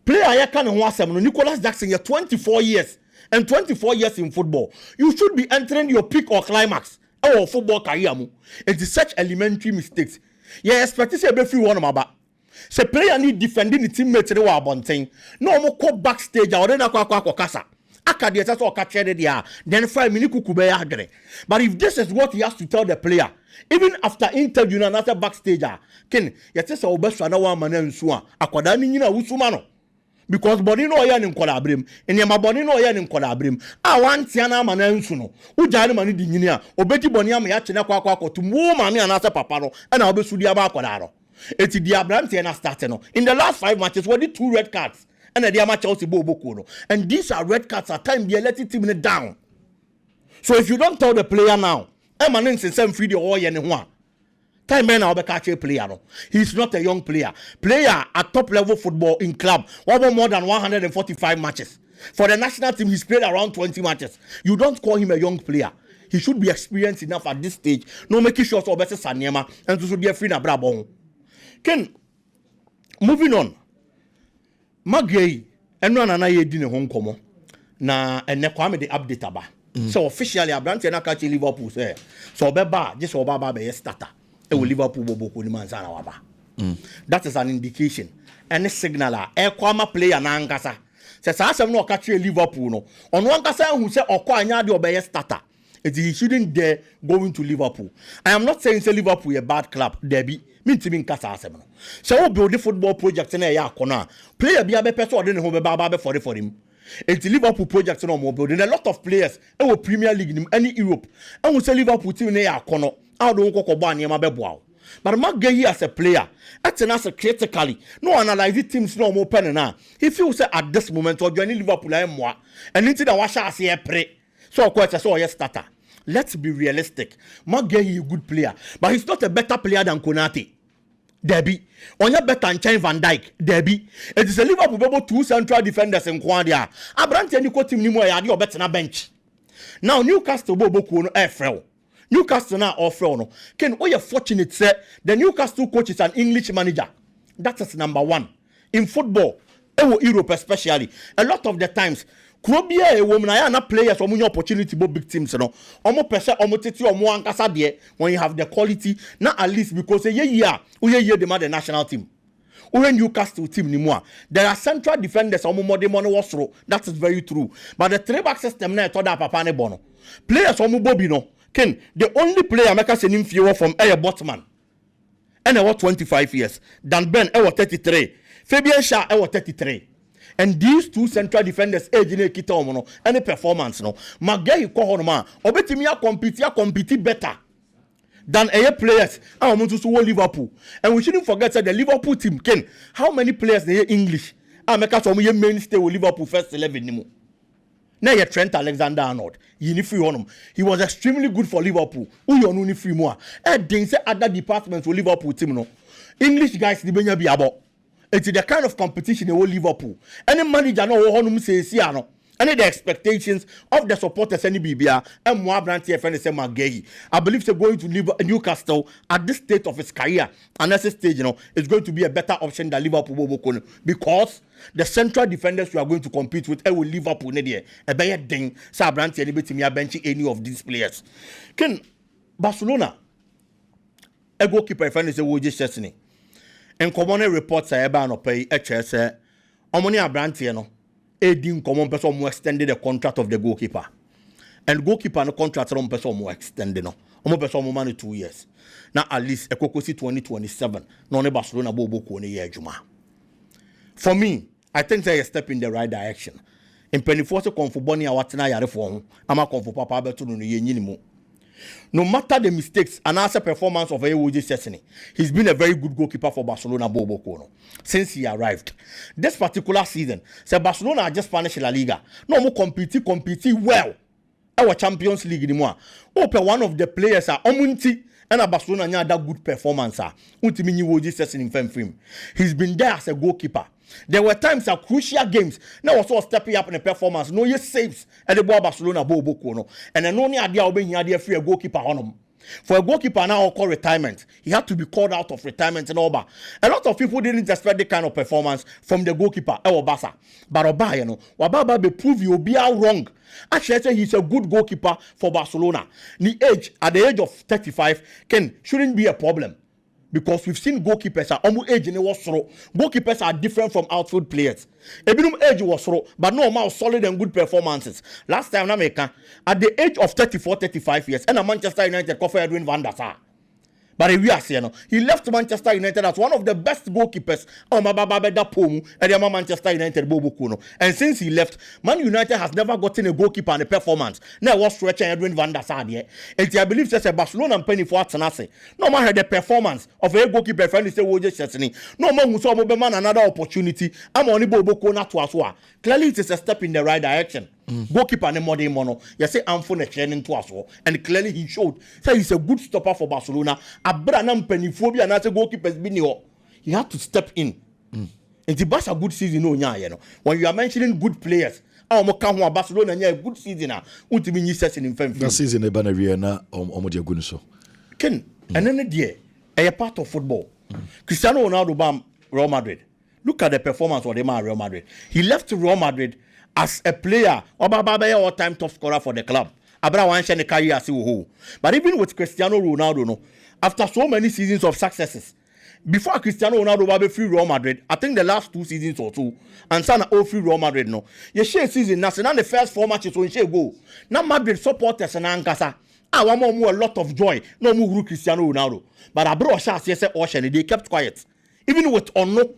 Speaker 4: Player ya can one Nicholas Jackson ya 24 years and 24 years in football. You should be entering your peak or climax. Our football career mu. It is such elementary mistakes. You expect to say be free one maba. Say player need defending the teammate they were bonting. No more go backstage or then akwa kasa. Akadi esa so catch there. Then 5 minutes kukube agre. But if this is what he has to tell the player, even after interview and after backstage, ken yete say obeswa na one man nso a akwada ni nyina wusuma no. Because body no ya ni nkola abrem enyama body no ya ni nkola abrem a wantia na ama na nsu no ujare mani di nyini a obeti body am ya chene kwa to mu mami anase papa no na obesu di aba akwada ro eti di abrante na start no in the last 5 matches we did 2 red cards and the match Chelsea bobo no and these are red cards at time be let team down. So if you don't tell the player now emanin sensem free the all ye ne ho a time man now catch a player no. He's not a young player at top level football in club over more than 145 matches. For the national team he's played around 20 matches. You don't call him a young player. He should be experienced enough at this stage. No making sure so better Sanyema and to be a free na brabon. Ken moving on. Magay eno na ye di ne ho nkomo na ene kwame the update aba. So officially Abrante na catch Liverpool say so obeba just obaba be starter. Liverpool bobo ni manzana waba. That is an indication. Any signal kwama player na nkasa. Se sa asem no catch Liverpool no. On one kasa hu se okwa anya de obeye starter. He shouldn't dare going to Liverpool. I am not saying say Liverpool a bad club. Derby. Mean kasa asem no. So we build the football project na ya akona. Player bi abe person de ne ho be ba for him. It's the Liverpool project no more building a lot of players in Premier League in any Europe. And we say Liverpool team na ya akona. I don't go ba niam be boa. But Magay as a player, as critically, no analyze teams no more pen na. He feels say at this moment or joining Liverpool and moi and into the washa say pray. So quite so yes starter. Let's be realistic. Magay is a good player, but he's not a better player than Konate. Derby. On your better than Van Dijk. Derby. It is a Liverpool able 2 central defenders in Quadia. Abrante and you team Nimo ya better na bench. Now Newcastle bobo kuno Frel. Newcastle now offer no. Ken we are fortunate say the Newcastle coach is an English manager. That is number 1 in football. Europe especially. A lot of the times Krobia a woman I na players omo opportunity bo big teams no. Omo pressure omo titi omo ankasa de when you have the quality na at least because a year the the national team. When Newcastle team ni mo there are central defenders omo more was through. That is very true. But the 3-back system na to da papa ne bono. Players omo bobi no. Ken the only player make us an fewer from Air Botman. And I was 25 years. Dan Ben I was 33. Fabian Shah I was 33. And these 2 central defenders age in kita omo any performance no. Magay ko hono ma obetimi ya compete better than a players I want to Liverpool. And we shouldn't forget that the Liverpool team Ken how many players they English make us omo mainstay with Liverpool first 11 nimo. Now you Trent Alexander-Arnold. He was extremely good for Liverpool. Who you know free more? Say other departments for Liverpool team no. English guys the benya be about. It's the kind of competition they will Liverpool. Any manager no honum say no. Any the expectations of the supporters any BBA and more brand TFN say Magay. I believe they're going to leave Newcastle at this state of his career. And at this stage, it's going to be a better option than Liverpool because the central defenders we are going to compete with will Liverpool near a better thing. So brand TFN bench any of these players. Can Barcelona a goalkeeper friend is a Woody Chesney. And common reports are about no pay HS Omoni Abrantiano. Edin common person who extended the contract of the goalkeeper. and goalkeeper no contract on person more extended no. Omo person more money 2 years. Now at least ekokosi 2027. No ne Barcelona bobo ko ne year juma. For me, I think they are a step in the right direction. In pennyforce comfort Bonnie Awatina Yarefon, I'm a comfort Papa Betu no ye. No matter the mistakes and as a performance of AOJ Sesame, he's been a very good goalkeeper for Barcelona Bobo Kono since he arrived. This particular season, say Barcelona are just Spanish La Liga. No more compete well. Our Champions League anymore. Open one of the players are Omunti and a Barcelona nya that good performance. Ultimately, AOJ Sesame in film. He's been there as a goalkeeper. There were times at crucial games. Now also stepping up in the performance. No, yes, saves at the ball Barcelona Bobo Kono. And then only idea of being here free a goalkeeper on him. For a goalkeeper now call retirement, he had to be called out of retirement and over. A lot of people didn't expect the kind of performance from the goalkeeper, Basa. But Oba, you know, Wababa be prove you'll be out wrong. Actually, say he's a good goalkeeper for Barcelona. At the age of 35, shouldn't be a problem. Because we've seen goalkeepers are almost age in the throw. Goalkeepers are different from outfield players. Ebinum age was throw, but no amount solid and good performances. Last time America, at the age of 34, 35 years, and a Manchester United coffee Edwin van der Sar. But we are saying, he left Manchester United as one of the best goalkeepers on Manchester United Bobo Kuno. And since he left, Man United has never gotten a goalkeeper and a performance. Now was stretching Edwin van der Sar there. And I believe that's a Barcelona and Penny for Tanase. No man had the performance of a goalkeeper friend is Chesney. No man who saw man another opportunity. I'm only Bobo Kuno to Aswa. Clearly it is a step in the right direction. Goalkeeper and modern mono. You say I'm for the training to us, and clearly he showed. So he's a good stopper for Barcelona. Abranam Pennyphobia and as a goalkeeper has been here. He had to step in. And the Barca a good season, no, you know. When you are mentioning good players, Barcelona a good season now. Ultimately, says in Fem.
Speaker 2: The season a banner Omodia Gunso.
Speaker 4: Ken, and then the day, a part of football. Cristiano Ronaldo bam Real Madrid. Look at the performance of the man Real Madrid. He left Real Madrid as a player, all-time top scorer for the club. But even with Cristiano Ronaldo, no, after so many seasons of successes, before Cristiano Ronaldo was free Real Madrid, I think the last 2 seasons or so, and Sana all free Real Madrid, no. You share season, now the first 4 matches when she go. Now Madrid supporters and Ankasa. I want more a lot of joy. No more Cristiano Ronaldo. But I brought Shas yes ocean, they kept quiet. Even with Ono.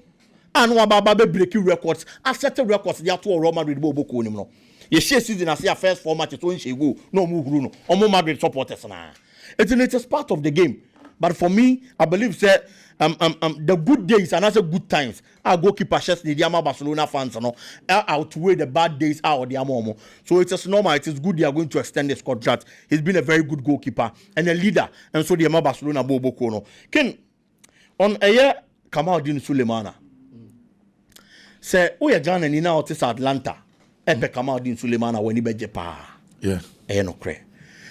Speaker 4: And Wababa breaking records. I set the records. They are to Real Madrid. Bobo Kunim no. You share season as your first 4 matches when she go. No move Bruno. Or more Madrid supporters na. It's part of the game. But for me, I believe that the good days and also good times. Our goalkeeper shares the Diama Barcelona fans no outweigh the bad days out the Amomo. So it's just normal. It is good they are going to extend his contract. He's been a very good goalkeeper and a leader. And so the Diama Barcelona Bobo Kono. Ken on a year Kamaldin Sulemana. Say, oh, you're Ghana in now to Atlanta. Epe Kamaldin Sulemana when he be Japan.
Speaker 2: Yeah.
Speaker 4: No cray.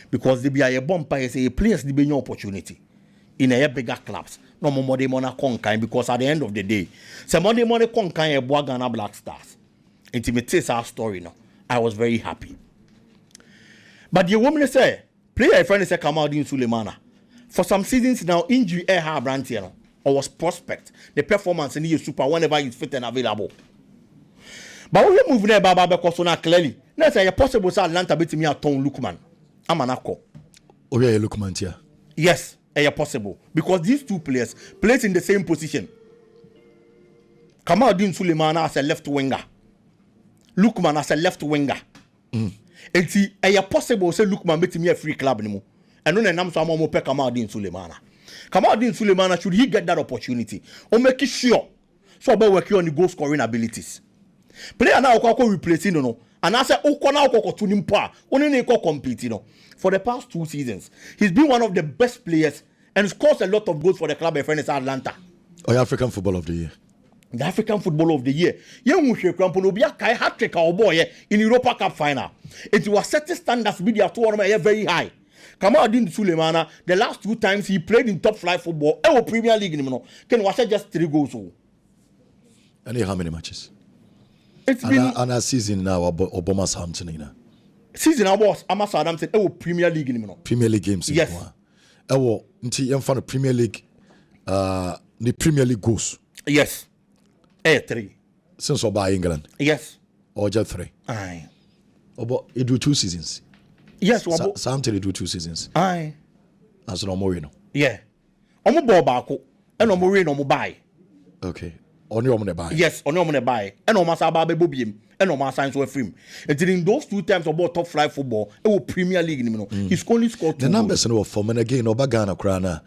Speaker 4: Because they be a bumper, say, players, they be no opportunity in a bigger clubs. No more money conquer because at the end of the day, some money conquer a Ghana Black Stars. Intimate our story now. I was very happy. But the woman say, player friend say Kamaldin Sulemana. For some seasons now, injury have brand here. Or was prospect the performance in the super whenever he's fit and available. But we move there Baba because so now clearly. Let's say possible say Atlanta beat me at Tom Lukman. I'm an acco.
Speaker 2: Oh yeah, Lukman here.
Speaker 4: Yes, possible. Because these two players plays in the same position. Kamaldin Sulemana as a left winger. Lukman as a left winger. And see, possible say Lukman beat me a free club anymore. And then I'm so more pe Kamaldin Sulemana. Kamaldin Sulemana, should he get that opportunity? Or make it sure. So about working on the goal scoring abilities. Player now replacing no. And I say now to nimpa. Only compete for the past 2 seasons. He's been one of the best players and scores a lot of goals for the club in Atlanta.
Speaker 2: Oh, African Football of the Year.
Speaker 4: The African Football of the Year. Young Crampono be a hat-trick our boy in Europa Cup final. It was setting standards be their tournament very high. Kamaldin Sulemana, the last 2 times he played in top flight football, Premier League, can watch just 3 goals.
Speaker 2: And how many matches?
Speaker 4: It's been
Speaker 2: a season now, Obama Southampton.
Speaker 4: Season I was Southampton, Premier League.
Speaker 2: Premier League games.
Speaker 4: Yes.
Speaker 2: Until Premier League, the Premier League goals.
Speaker 4: Yes. 3.
Speaker 2: Since by England.
Speaker 4: Yes.
Speaker 2: Or just 3.
Speaker 4: Aye.
Speaker 2: But it do 2 seasons.
Speaker 4: Yes,
Speaker 2: something they do 2 seasons.
Speaker 4: Aye.
Speaker 2: As no more, you know.
Speaker 4: Yeah. Omo ball baako. And omo rain omo buy.
Speaker 2: Okay. On your money buy.
Speaker 4: Yes, on your money buy. And omo sa ba be bobiem. And omo signs were film. And in those 2 times about top flight football, it was Premier League, you know. He's only scored 2
Speaker 2: the numbers no form and again Obagana Krana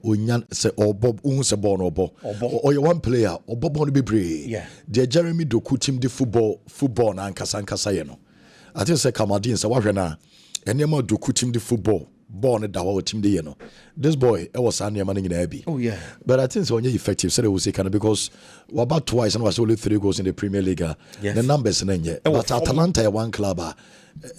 Speaker 2: unyan say or Bob se born or Bob or you one player or Bob on be brave.
Speaker 4: Yeah.
Speaker 2: The Jeremy Doku team the football na nkasa you know. I think say Kamadin say what na any more Doku team the football born at our team the you know. This boy was an man in Abbey.
Speaker 4: Oh yeah.
Speaker 2: But I think it's only effective. So they will say kind of because about twice and was only 3 goals in the Premier League.
Speaker 4: Yes.
Speaker 2: The numbers in yet. But Atalanta one club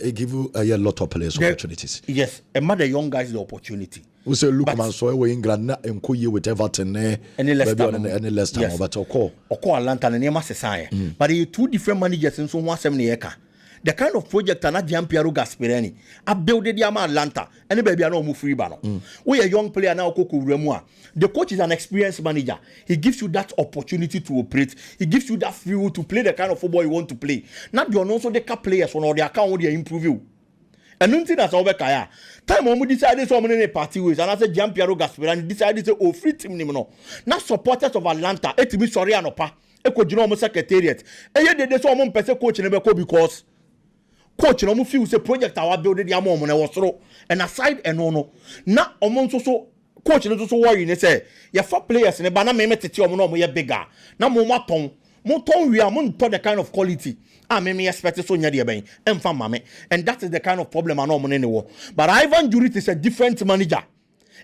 Speaker 2: it give you a lot of players opportunities.
Speaker 4: Yes, and mother young guys the opportunity.
Speaker 2: We say look man so we England and Kuyi with Everton
Speaker 4: any Leicester
Speaker 2: yes. But Oko
Speaker 4: Atlanta and Nema Sesai. But you 2 different managers in so 170 acre. The kind of project na Gianpiero Gasperini I built the Atlanta and baby I know move free bano. We a young player now Koko Remua. The coach is an experienced manager. He gives you that opportunity to operate. He gives you that free will to play the kind of football you want to play. Not you also the players on the account they improve you. And nothing that's over kaya. Time when we decided so many party ways and I said Gianpiero Gasperini decided to oh free team no. Not supporters of Atlanta. It be sorry anopa. Eko General Secretariat. And yet they so one person coach never because coach no mo feel say project our build the amount na was throw and aside and no na omo so coach no so worry ne say your 4 players ne ba na me tete omo no mo ye bigger na mo ton we are mo the kind of quality me expect so nya de ben emfa mame and that is the kind of problem no mo ne wo but Ivan Juric is a different manager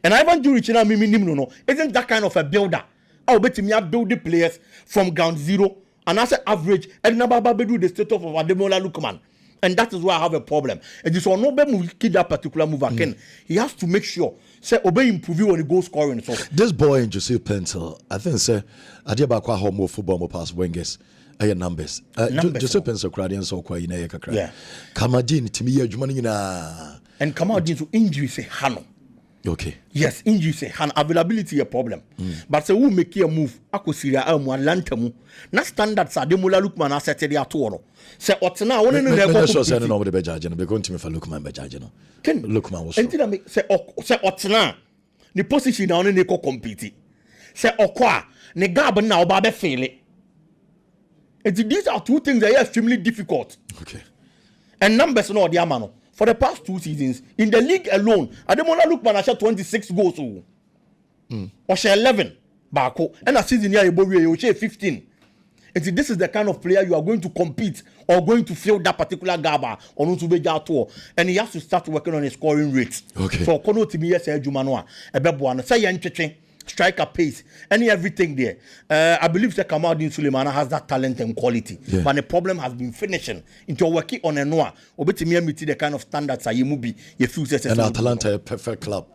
Speaker 4: and Ivan Juric na me nim no isn't that kind of a builder how betimi build the players from ground zero and as average and na baba do the state of Ademola Lookman. And that is why I have a problem. And this will not be kid that particular move again. He has to make sure say obey improve when he goes scoring. So
Speaker 2: this boy in Jose Pencil, I think say Adiaba kwa home football mo pass wingers. Numbers. Jose Pencil crowd so kwa ina ye kakra.
Speaker 4: Yeah.
Speaker 2: Kamadin timi ye adwuma nyina.
Speaker 4: And Kamadin so injury say hano.
Speaker 2: Okay.
Speaker 4: Yes, injury say han availability a problem. But say who make a move akosiri am Atlanta mu. Na standards Ademola Lookman asset dey ato. Say otna won no dey
Speaker 2: go. So say no be judge no be going to me for Lookman be judge no. Lookman was.
Speaker 4: Enti na say otna the position na on dey go compete. Say okwa ne gab na oba be fail. And these are 2 things that are extremely difficult.
Speaker 2: Okay.
Speaker 4: And numbers no dey amano. For the past 2 seasons, in the league alone, Ademola Lookman has shot 26 goals. Or share 11. Bako. And a season here, you share 15. And this is the kind of player you are going to compete or going to fill that particular gaba or not to be tour. And he has to start working on his scoring rate.
Speaker 2: Okay.
Speaker 4: So, Kono Timi, yes, Jumanoa, a Bebuana, say, Yancheche, striker pace, and everything there. I believe that Kamaldeen Sulemana has that talent and quality. Yeah. But the problem has been finishing into working on a noa. Obetimi meet the kind of standards you mubi you feel successful.
Speaker 2: And Atalanta a perfect club.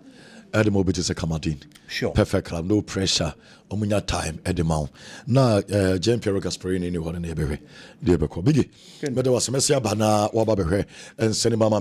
Speaker 2: At the moment is a Kamaldeen.
Speaker 4: Sure.
Speaker 2: Perfect club, no pressure. Omunya time at the mount. Now Gianpiero Gasperini anyone in the Biggie. But there was a Messia Bana Wababe and Senimama